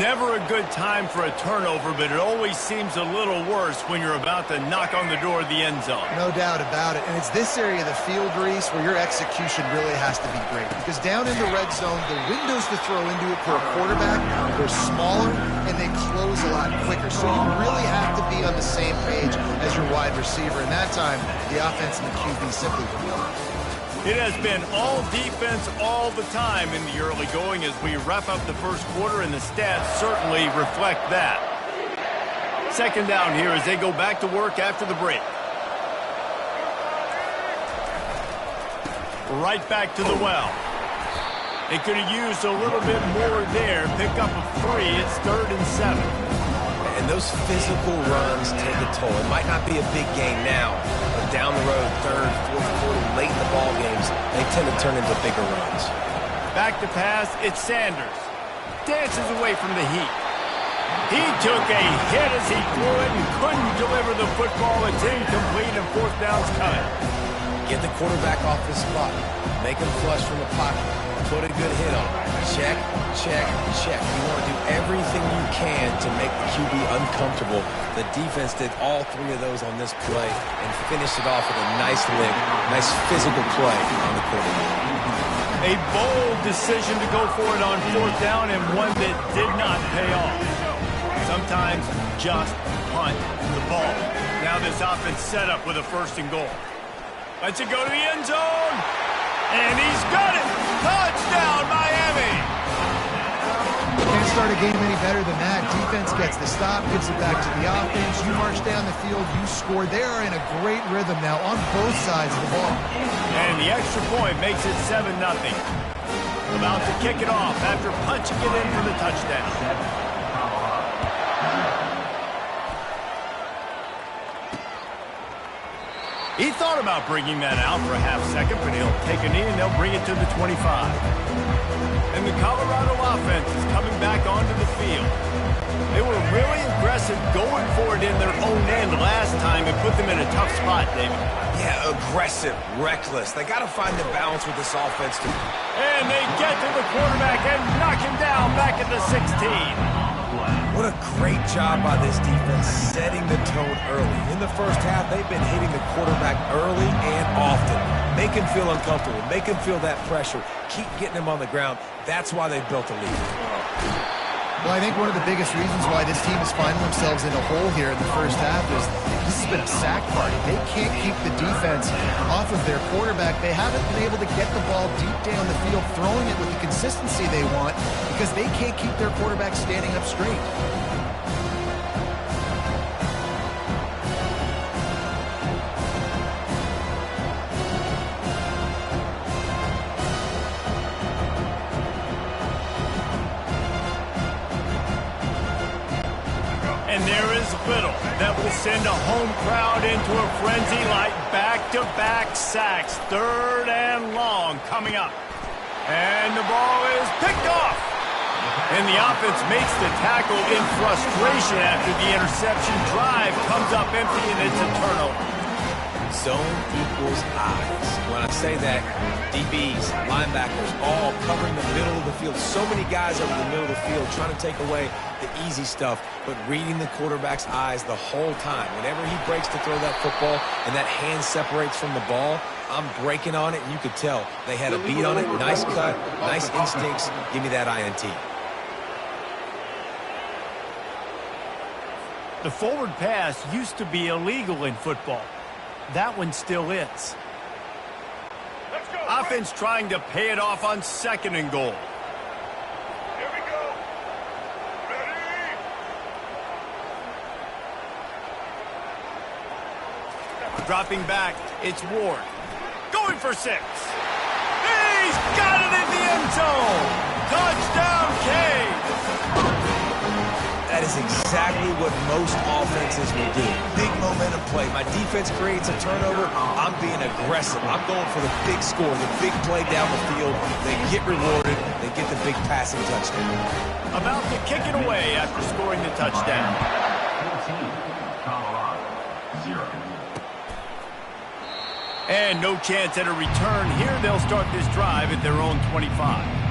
Never a good time for a turnover, but it always seems a little worse when you're about to knock on the door of the end zone. No doubt about it. And it's this area of the field, Reese, where your execution really has to be great. Because down in the red zone, the windows to throw into it for a quarterback, they're smaller and they close a lot quicker. So you really have to be on the same page as your wide receiver. And that time, the offense and the QB simply were not. It has been all defense all the time in the early going as we wrap up the first quarter, and the stats certainly reflect that. Second down here as they go back to work after the break. Right back to the well. They could have used a little bit more there. Pick up a 3. It's 3rd and 7. And those physical runs take a toll. It might not be a big game now, but down the road, third, fourth quarter, late in the ball games, they tend to turn into bigger runs. Back to pass, it's Sanders. Dances away from the heat. He took a hit as he threw it and couldn't deliver the football. It's incomplete and fourth down's coming. Get the quarterback off his spot. Make him flush from the pocket. Put a good hit on him. Check, check, check. You want to do everything you can to make the QB uncomfortable. The defense did all three of those on this play and finished it off with a nice lick, nice physical play on the quarterback. A bold decision to go for it on fourth down and one that did not pay off. Sometimes just punt the ball. Now this offense set up with a first and goal. Lets it go to the end zone. And he's got it. Touchdown, Miami. Can't start a game any better than that. Defense gets the stop, gives it back to the offense. You march down the field, you score. They are in a great rhythm now on both sides of the ball. And the extra point makes it 7-0. About to kick it off after punching it in for the touchdown. He thought about bringing that out for a half second, but he'll take a knee and they'll bring it to the 25. And the Colorado offense is coming back onto the field. They were really aggressive going for it in their own end last time and put them in a tough spot, David. Yeah, aggressive, reckless. They got to find the balance with this offense too. And they get to the quarterback and knock him down back at the 16. What a great job by this defense setting the tone early. In the first half, they've been hitting the quarterback early and often. Make him feel uncomfortable. Make him feel that pressure. Keep getting him on the ground. That's why they've built a lead. Well, I think one of the biggest reasons why this team is finding themselves in a hole here in the first half is this has been a sack party. They can't keep the defense off of their quarterback. They haven't been able to get the ball deep down the field, throwing it with the consistency they want because they can't keep their quarterback standing up straight. And there is little that will send a home crowd into a frenzy like back-to-back sacks. Third and long coming up. And the ball is picked off. And the offense makes the tackle in frustration after the interception. Drive comes up empty and it's a turnover. Zone equals eyes. When I say that, DBs, linebackers, all covering the middle of the field. So many guys over the middle of the field trying to take away the easy stuff, but reading the quarterback's eyes the whole time. Whenever he breaks to throw that football and that hand separates from the ball, I'm breaking on it, and you could tell they had a beat on it. Nice cut, nice instincts. Give me that INT. The forward pass used to be illegal in football. That one still is. Offense trying to pay it off on second and goal. Here we go. Ready? Dropping back, it's Ward. Going for 6. He's got it in the end zone. Touchdown, Cave. That is exactly what most offenses will do. Big momentum play. My defense creates a turnover. I'm being aggressive. I'm going for the big score, the big play down the field. They get rewarded. They get the big passing touchdown. About to kick it away after scoring the touchdown. 14, Colorado, 0. And no chance at a return here. They'll start this drive at their own 25.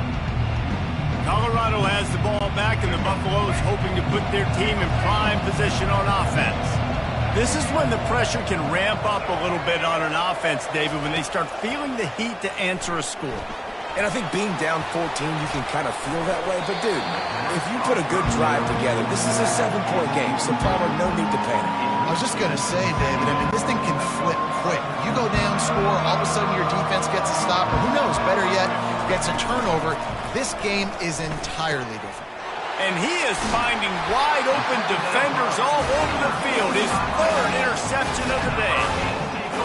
Colorado has the ball back, and the Buffaloes hoping to put their team in prime position on offense. This is when the pressure can ramp up a little bit on an offense, David, when they start feeling the heat to answer a score. And I think being down 14, you can kind of feel that way. But, dude, if you put a good drive together, this is a 7-point game, so probably no need to panic. I was just going to say, David, I mean, this thing can flip quick. You go down, score, all of a sudden your defense gets a stop, or who knows, better yet, gets a turnover. This game is entirely different. And he is finding wide-open defenders all over the field. His third interception of the day.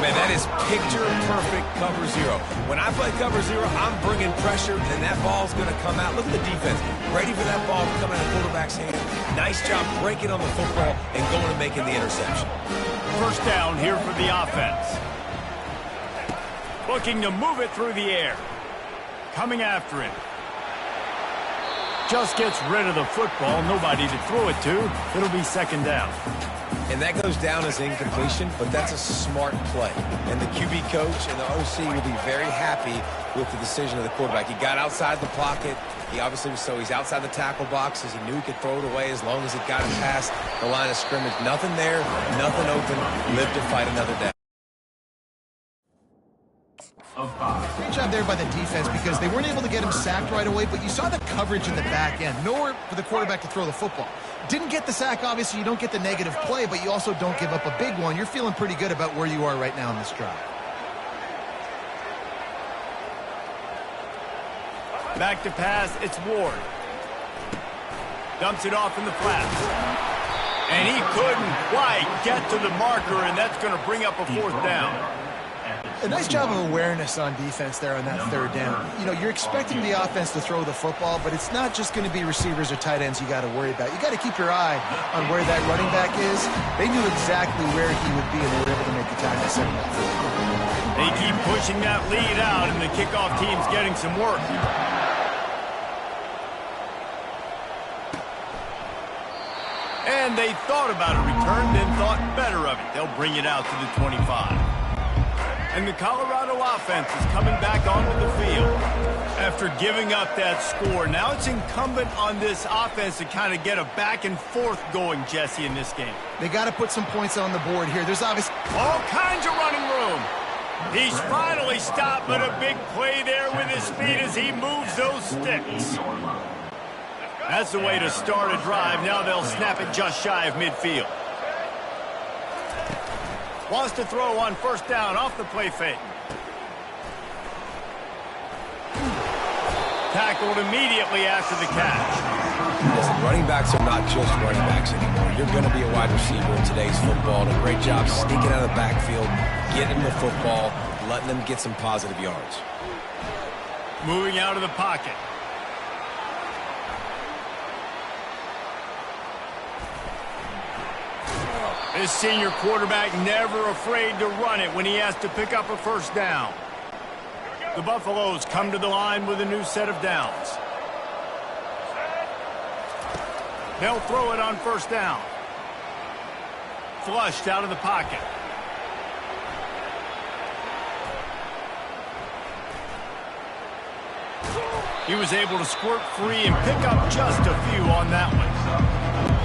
Man, that is picture-perfect cover zero. When I play cover zero, I'm bringing pressure, and that ball's going to come out. Look at the defense. Ready for that ball to come out of the quarterback's hand. Nice job breaking on the football and going and making the interception. First down here for the offense. Looking to move it through the air. Coming after it. Just gets rid of the football. Nobody to throw it to. It'll be second down. And that goes down as incompletion, but that's a smart play. And the QB coach and the OC will be very happy with the decision of the quarterback. He got outside the pocket. He obviously was he's outside the tackle boxes. He knew he could throw it away as long as it got him past the line of scrimmage. Nothing there, nothing open. Live to fight another down. Great job there by the defense because they weren't able to get him sacked right away, but you saw the coverage in the back end. Nowhere for the quarterback to throw the football. Didn't get the sack, obviously. You don't get the negative play, but you also don't give up a big one. You're feeling pretty good about where you are right now in this drive. Back to pass, it's Ward. Dumps it off in the flats. And he couldn't quite get to the marker, and that's going to bring up a fourth down. A nice job of awareness on defense there on that third down. You know, you're expecting the offense to throw the football, but it's not just going to be receivers or tight ends you got to worry about. You got to keep your eye on where that running back is. They knew exactly where he would be, and they were able to make the tackle setting up for him. They keep pushing that lead out, and the kickoff team's getting some work. And they thought about a return, then thought better of it. They'll bring it out to the 25. And the Colorado offense is coming back onto the field after giving up that score. Now it's incumbent on this offense to kind of get a back and forth going, Jesse, in this game. They got to put some points on the board here. There's obviously all kinds of running room. He's finally stopped, but a big play there with his speed as he moves those sticks. That's the way to start a drive. Now they'll snap it just shy of midfield. Wants to throw on first down off the play fake. Tackled immediately after the catch. Listen, running backs are not just running backs anymore. You're going to be a wide receiver in today's football. And a great job sneaking out of the backfield, getting the football, letting them get some positive yards. Moving out of the pocket. This senior quarterback never afraid to run it when he has to pick up a first down. The Buffaloes come to the line with a new set of downs. They'll throw it on first down. Flushed out of the pocket. He was able to squirt free and pick up just a few on that one.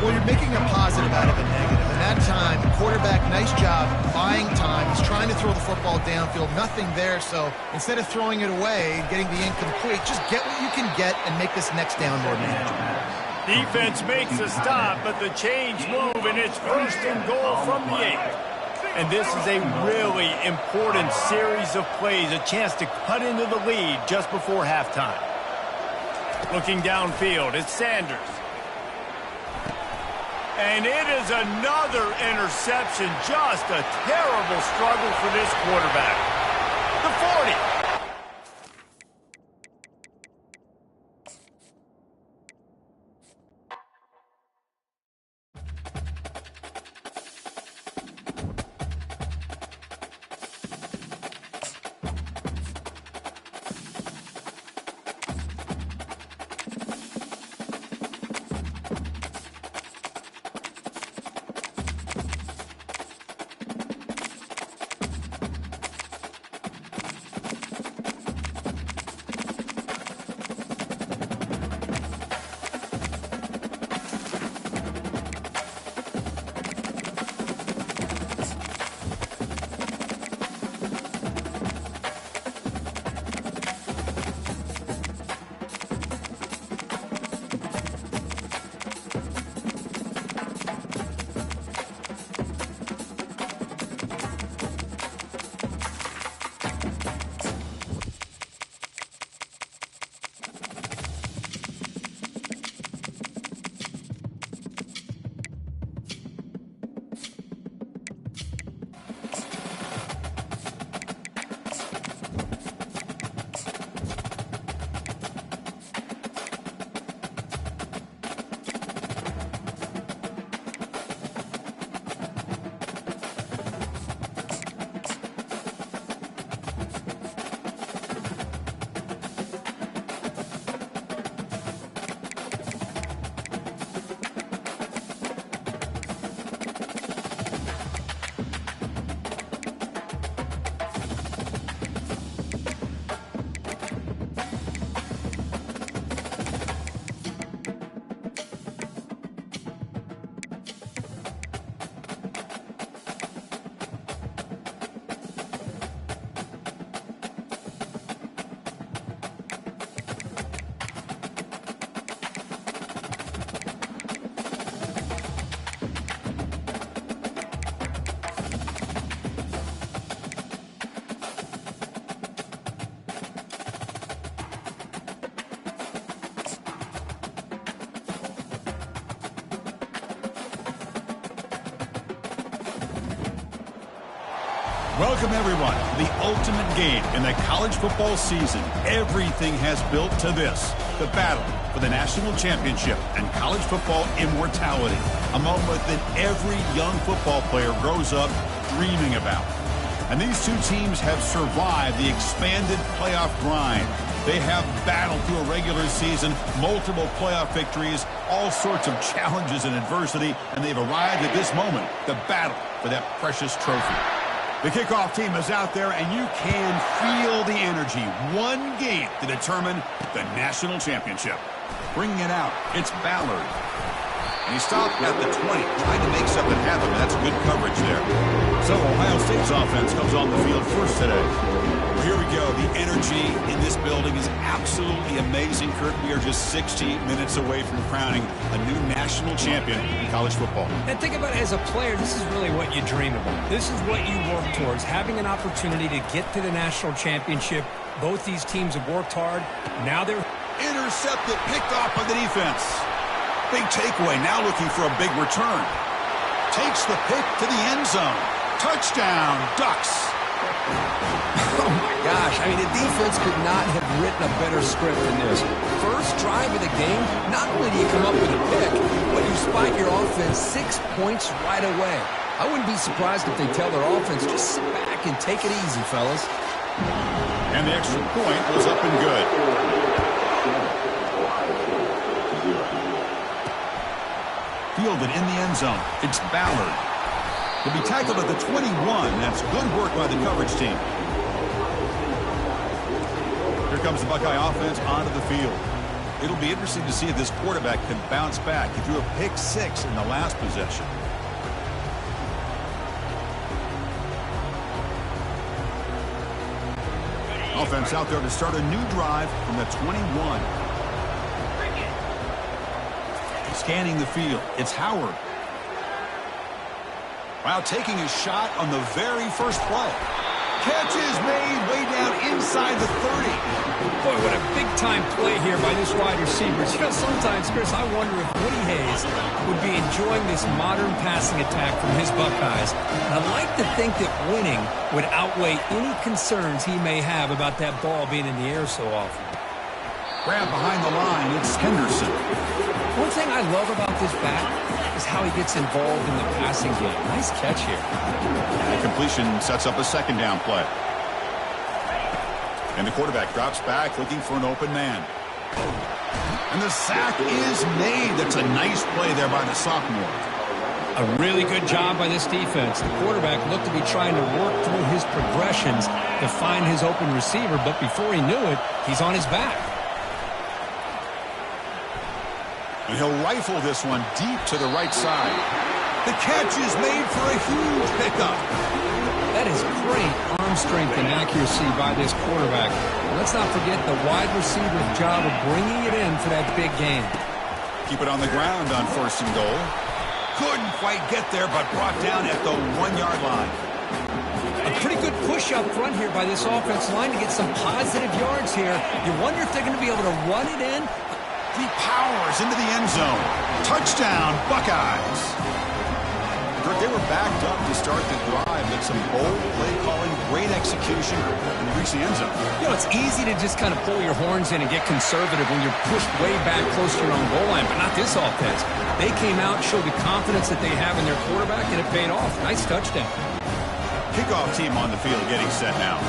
Well, you're making a positive out of a negative. And that time, the quarterback, nice job buying time. He's trying to throw the football downfield. Nothing there, so instead of throwing it away and getting the incomplete, just get what you can get and make this next down more manageable. Defense makes a stop, but the chains move, and it's first and goal from the 8. And this is a really important series of plays, a chance to cut into the lead just before halftime. Looking downfield, it's Sanders. And it is another interception. Just a terrible struggle for this quarterback. The 40. Welcome, everyone, to the ultimate game in the college football season. Everything has built to this, the battle for the national championship and college football immortality, a moment that every young football player grows up dreaming about. And these two teams have survived the expanded playoff grind. They have battled through a regular season, multiple playoff victories, all sorts of challenges and adversity, and they've arrived at this moment, the battle for that precious trophy. The kickoff team is out there, and you can feel the energy. One game to determine the national championship. Bringing it out, it's Ballard. And he stopped at the 20, trying to make something happen. That's good coverage there. So Ohio State's offense comes on the field first today. Well, here we go. The energy in this building is absolutely amazing, Kurt. We are just 60 minutes away from crowning a new national champion in college football. And think about it, as a player, this is really what you dream about. This is what you work towards, having an opportunity to get to the national championship. Both these teams have worked hard. Now they're intercepted, picked off by the defense. Big takeaway, now looking for a big return. Takes the pick to the end zone. Touchdown, Ducks. Oh, my gosh. I mean, the defense could not have written a better script than this. First drive of the game, not only do you come up with a pick, but you spike your offense 6 points right away. I wouldn't be surprised if they tell their offense, just sit back and take it easy, fellas. And the extra point was up and good. Fielded in the end zone. It's Ballard. He'll be tackled at the 21. That's good work by the coverage team. Here comes the Buckeye offense onto the field. It'll be interesting to see if this quarterback can bounce back. He threw a pick 6 in the last possession. Offense out there to start a new drive from the 21. Scanning the field, it's Howard. Wow, taking a shot on the very first play. Catch is made way down inside the 30. Boy, what a big-time play here by this wide receiver. You know, sometimes, Chris, I wonder if Woody Hayes would be enjoying this modern passing attack from his Buckeyes. And I'd like to think that winning would outweigh any concerns he may have about that ball being in the air so often. Grab behind the line, it's Henderson. One thing I love about this back is how he gets involved in the passing game. Nice catch here. And the completion sets up a second down play. And the quarterback drops back looking for an open man. And the sack is made. That's a nice play there by the sophomore. A really good job by this defense. The quarterback looked to be trying to work through his progressions to find his open receiver, but before he knew it, he's on his back. And he'll rifle this one deep to the right side. The catch is made for a huge pickup. That is great arm strength and accuracy by this quarterback. Let's not forget the wide receiver's job of bringing it in for that big game. Keep it on the ground on 1st and goal. Couldn't quite get there, but brought down at the 1-yard line. A pretty good push up front here by this offensive line to get some positive yards here. You wonder if they're going to be able to run it in. He powers into the end zone. Touchdown, Buckeyes. Kurt, they were backed up to start the drive, but some bold play calling, great execution, and they reached the end zone. You know, it's easy to just kind of pull your horns in and get conservative when you're pushed way back close to your own goal line, but not this offense. They came out, showed the confidence that they have in their quarterback, and it paid off. Nice touchdown. Kickoff team on the field getting set now.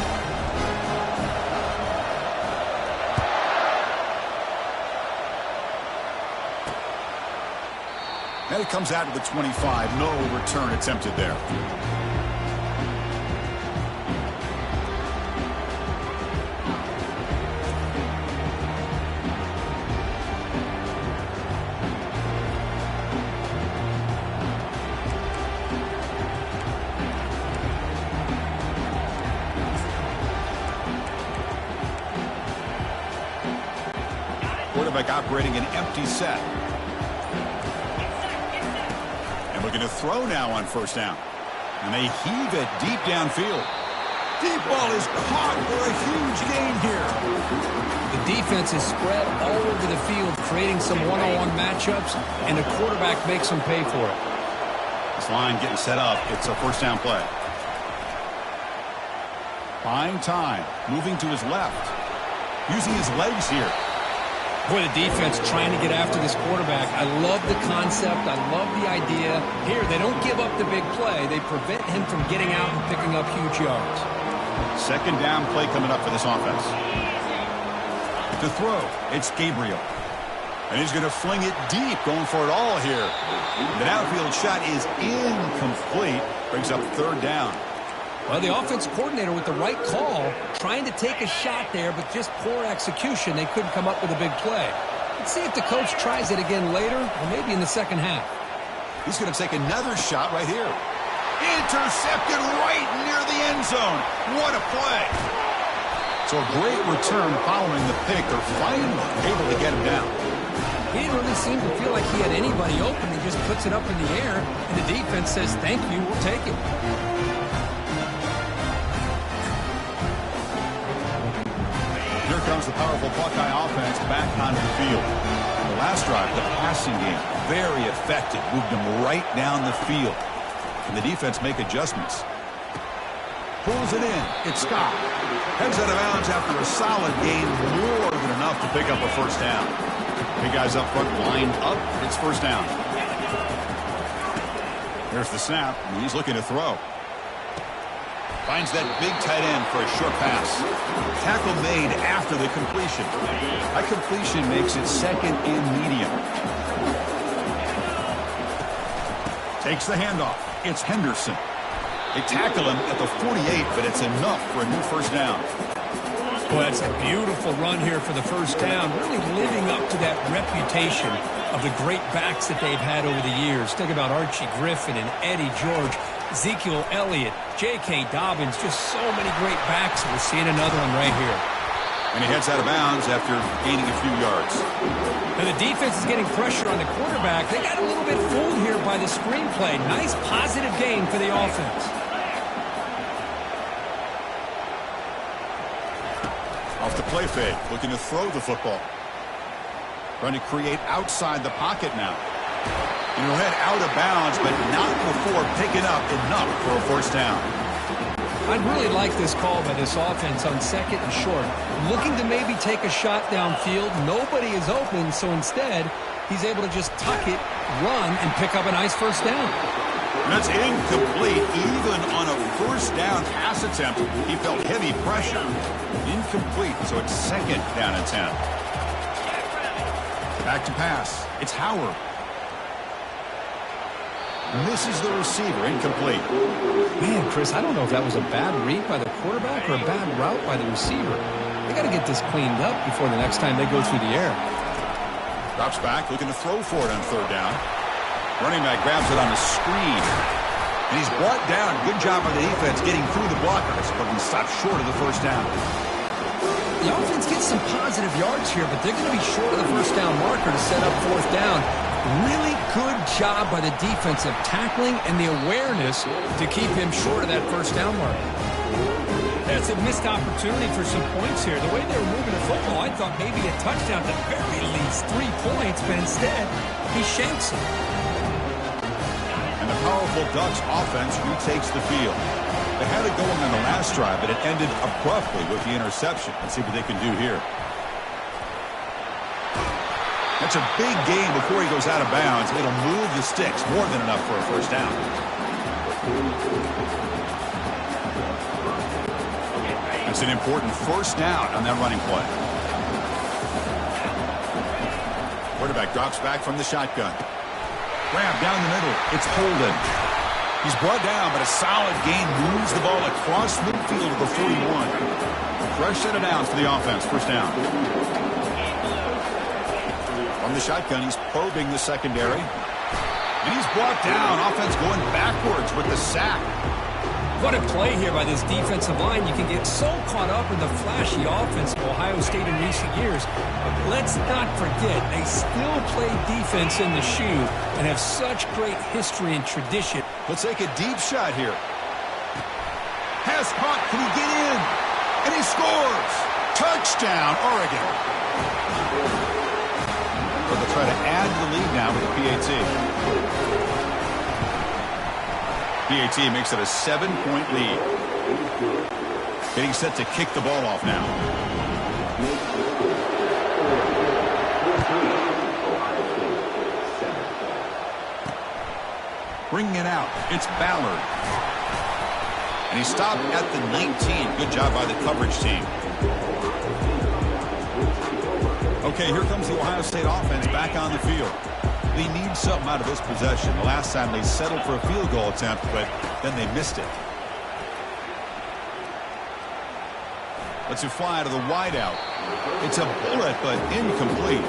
And it comes out to the 25. No return attempted there. Quarterback operating an empty set. Looking to throw now on 1st down. And they heave it deep downfield. Deep ball is caught for a huge gain here. The defense is spread all over the field, creating some one-on-one matchups, and the quarterback makes them pay for it. This line getting set up. It's a 1st down play. Buying time. Moving to his left. Using his legs here. Boy, the defense trying to get after this quarterback. I love the concept. I love the idea. Here, they don't give up the big play. They prevent him from getting out and picking up huge yards. Second down play coming up for this offense. To throw, it's Gabriel. And he's going to fling it deep, going for it all here. The downfield shot is incomplete. Brings up third down. Well, the offense coordinator with the right call, trying to take a shot there, but just poor execution. They couldn't come up with a big play. Let's see if the coach tries it again later, or maybe in the second half. He's going to take another shot right here. Intercepted right near the end zone. What a play. So a great return following the pick. They're finally able to get him down. He didn't really seem to feel like he had anybody open. He just puts it up in the air, and the defense says, thank you, we'll take it. Here comes the powerful Buckeye offense back onto the field. The last drive, the passing game, very effective. Moved them right down the field. And the defense make adjustments. Pulls it in. It's Scott. Heads out of bounds after a solid gain, more than enough to pick up a first down. Big guys up front lined up. It's first down. There's the snap, and he's looking to throw. Finds that big tight end for a short pass. Tackle made after the completion. That completion makes it second and medium. Takes the handoff. It's Henderson. They tackle him at the 48, but it's enough for a new first down. Boy, that's a beautiful run here for the first down. Really living up to that reputation of the great backs that they've had over the years. Think about Archie Griffin and Eddie George, Ezekiel Elliott, J.K. Dobbins, just so many great backs. We're seeing another one right here. And he heads out of bounds after gaining a few yards. And the defense is getting pressure on the quarterback. They got a little bit fooled here by the screenplay. Nice positive gain for the offense. Off the play fake, looking to throw the football. Trying to create outside the pocket now. And he'll head out of bounds, but not before picking up enough for a first down. I'd really like this call by this offense on second and short. Looking to maybe take a shot downfield. Nobody is open, so instead, he's able to just tuck it, run, and pick up a nice first down. That's incomplete. Even on a first down pass attempt, he felt heavy pressure. Incomplete, so it's second down and 10. Back to pass. It's Howard. Misses the receiver. Incomplete. Man, Chris, I don't know if that was a bad read by the quarterback or a bad route by the receiver. They got to get this cleaned up before the next time they go through the air. Drops back, looking to throw for it on third down. Running back grabs it on the screen. And he's brought down. Good job by the defense getting through the blockers, but he stopped short of the first down. The offense gets some positive yards here, but they're going to be short of the first down marker to set up fourth down. Really good job by the defensive tackling and the awareness to keep him short of that first down marker. That's a missed opportunity for some points here. The way they were moving the football, I thought maybe a touchdown, at the very least 3 points, but instead, he shanks it. And the powerful Ducks offense retakes the field. They had it going on the last drive, but it ended abruptly with the interception. Let's see what they can do here. That's a big gain before he goes out of bounds. It'll move the sticks, more than enough for a first down. That's an important first down on that running play. Quarterback drops back from the shotgun. Grab down the middle. It's Holden. He's brought down, but a solid gain moves the ball across midfield to the 41. Fresh set of downs for the offense. First down. From the shotgun, he's probing the secondary. And he's brought down. Offense going backwards with the sack. What a play here by this defensive line. You can get so caught up in the flashy offense of Ohio State in recent years. But let's not forget, they still play defense in the shoe and have such great history and tradition. Let's take a deep shot here. Has caught. Can he get in? And he scores. Touchdown, Oregon. But they'll try to add to the lead now with the PAT. PAT makes it a 7-point lead. Getting set to kick the ball off now. Bringing it out. It's Ballard. And he stopped at the 19. Good job by the coverage team. Okay, here comes the Ohio State offense back on the field. They need something out of this possession. The last time they settled for a field goal attempt, but then they missed it. Let's it fly to the wideout. It's a bullet, but incomplete.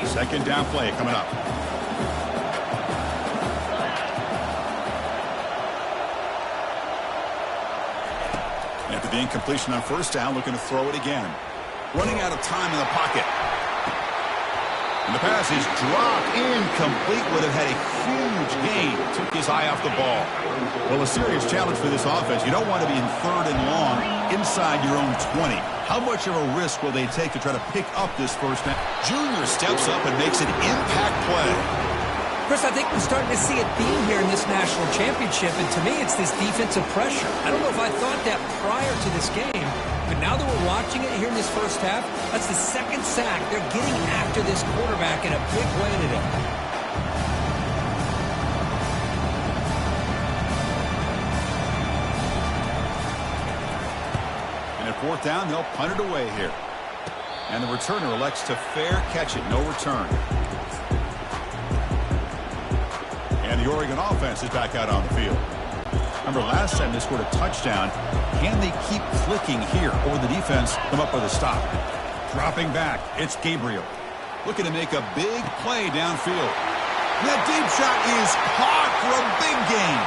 Second down play coming up. After the incompletion on first down, looking to throw it again. Running out of time in the pocket. And the pass is dropped. Incomplete. Would have had a huge gain. Took his eye off the ball. Well, a serious challenge for this offense. You don't want to be in third and long inside your own 20. How much of a risk will they take to try to pick up this first down? Junior steps up and makes an impact play. Chris, I think we're starting to see a theme here in this national championship, and to me, it's this defensive pressure. I don't know if I thought that prior to this game, but now that we're watching it here in this first half, that's the second sack. They're getting after this quarterback in a big way today. And at fourth down, they'll punt it away here. And the returner elects to fair catch it. No return. And the Oregon offense is back out on the field. Remember, last time they scored a touchdown. Can they keep clicking here, or the defense come up with a stop? Dropping back, it's Gabriel. Looking to make a big play downfield. That deep shot is caught for a big gain.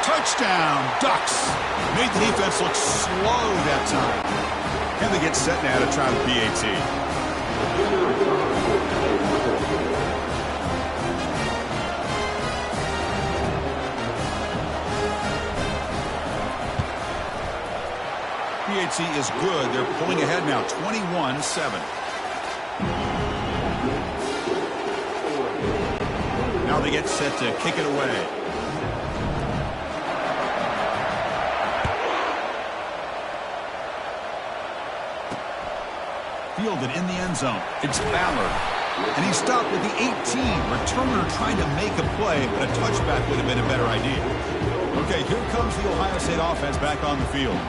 Touchdown, Ducks. Made the defense look slow that time. And they get set now to try the PAT. PAT is good. They're pulling ahead now, 21-7. Now they get set to kick it away. Fielded in the end zone. It's Ballard. And he stopped with the 18. Returner trying to make a play, but a touchback would have been a better idea. Okay, here comes the Ohio State offense back on the field.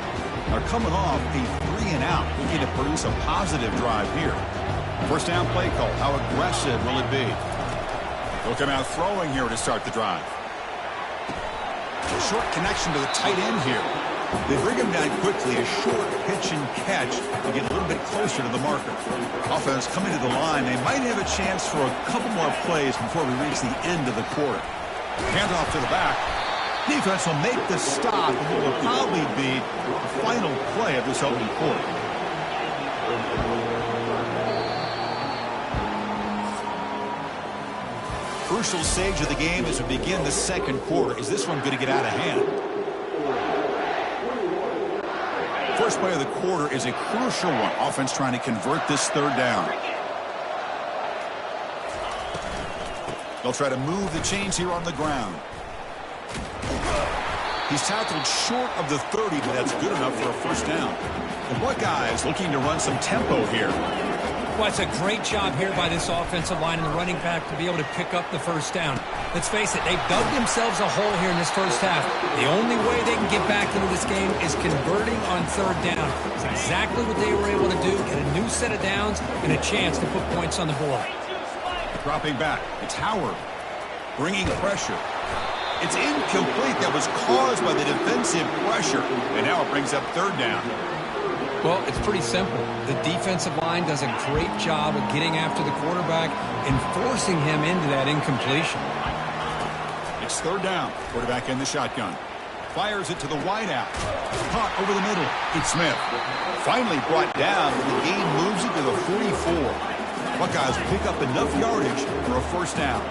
Are coming off a 3-and-out, looking to produce a positive drive here. First down play call. How aggressive will it be? They'll come out throwing here to start the drive. A short connection to the tight end here. They bring him down quickly. A short pitch and catch to get a little bit closer to the marker. Offense coming to the line. They might have a chance for a couple more plays before we reach the end of the quarter. Handoff to the back. Defense will make the stop, and it will probably be the final play of this opening quarter. Crucial stage of the game as we begin the second quarter. Is this one going to get out of hand? First play of the quarter is a crucial one. Offense trying to convert this third down. They'll try to move the chains here on the ground. He's tackled short of the 30, but that's good enough for a first down. The Buckeyes looking to run some tempo here. Well, it's a great job here by this offensive line and the running back to be able to pick up the first down. Let's face it, they've dug themselves a hole here in this first half. The only way they can get back into this game is converting on third down. It's exactly what they were able to do, get a new set of downs and a chance to put points on the board. Dropping back, it's Howard bringing pressure. It's incomplete. That was caused by the defensive pressure, and now it brings up third down. Well, it's pretty simple. The defensive line does a great job of getting after the quarterback and forcing him into that incompletion. It's third down. Quarterback in the shotgun. Fires it to the wideout. Caught over the middle. It's Smith. Finally brought down. The game moves it to the 44. Buckeyes pick up enough yardage for a first down.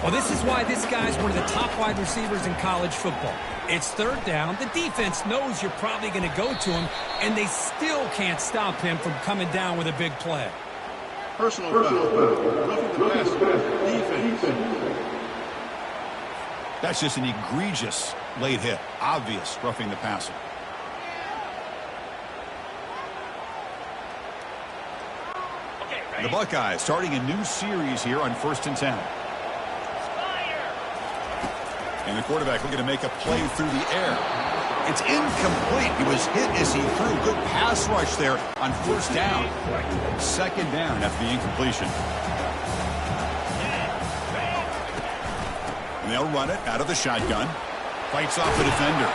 Well, this is why this guy's one of the top wide receivers in college football. It's third down. The defense knows you're probably going to go to him, and they still can't stop him from coming down with a big play. Personal foul. Roughing the passer. Defense. That's just an egregious late hit. Obvious roughing the passer. The Buckeyes starting a new series here on 1st and 10. And the quarterback looking to make a play through the air. It's incomplete. He was hit as he threw. Good pass rush there on 1st down. 2nd down after the incompletion. And they'll run it out of the shotgun. Fights off the defender.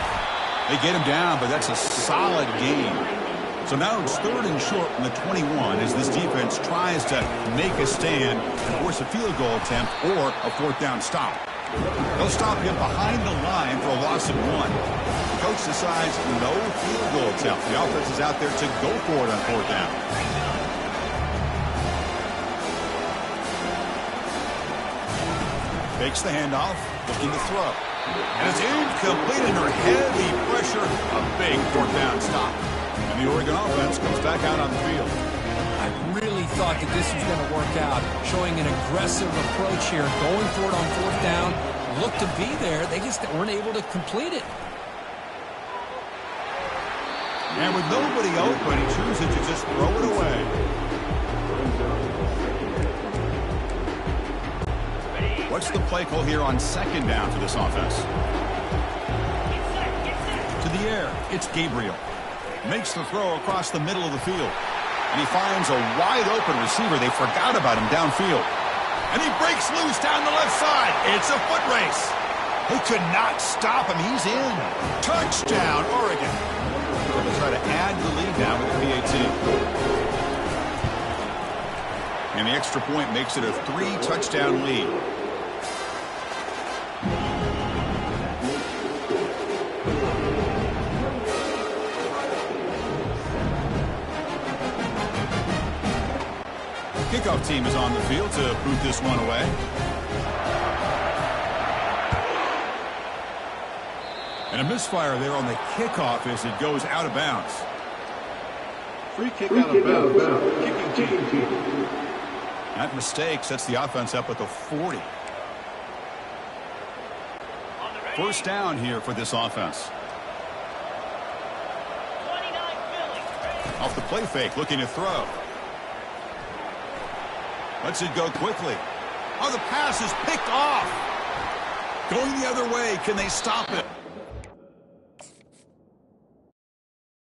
They get him down, but that's a solid gain. So now it's 3rd and short from the 21 as this defense tries to make a stand and force a field goal attempt or a 4th down stop. They'll stop him behind the line for a loss of 1. The coach decides no field goal attempt. The offense is out there to go for it on 4th down. Fakes the handoff, looking to throw. And it's incomplete under heavy pressure. A big 4th down stop. And the Oregon offense comes back out on the field. I really thought that this was going to work out, showing an aggressive approach here, going for it on 4th down. Looked to be there. They just weren't able to complete it. And with nobody open, he chooses to just throw it away. What's the play call here on 2nd down for this offense? To the air. It's Gabriel. Makes the throw across the middle of the field. And he finds a wide-open receiver. They forgot about him downfield. And he breaks loose down the left side. It's a foot race. They could not stop him. He's in. Touchdown, Oregon. They'll try to add the lead now with the PAT. And the extra point makes it a 3-touchdown lead. Kickoff team is on the field to boot this one away. And a misfire there on the kickoff as it goes out of bounds. Free kick out of bounds. Kicking team. That mistake sets the offense up at the 40. 1st down here for this offense. Off the play fake, looking to throw. Lets it go quickly. Oh, the pass is picked off. Going the other way. Can they stop it?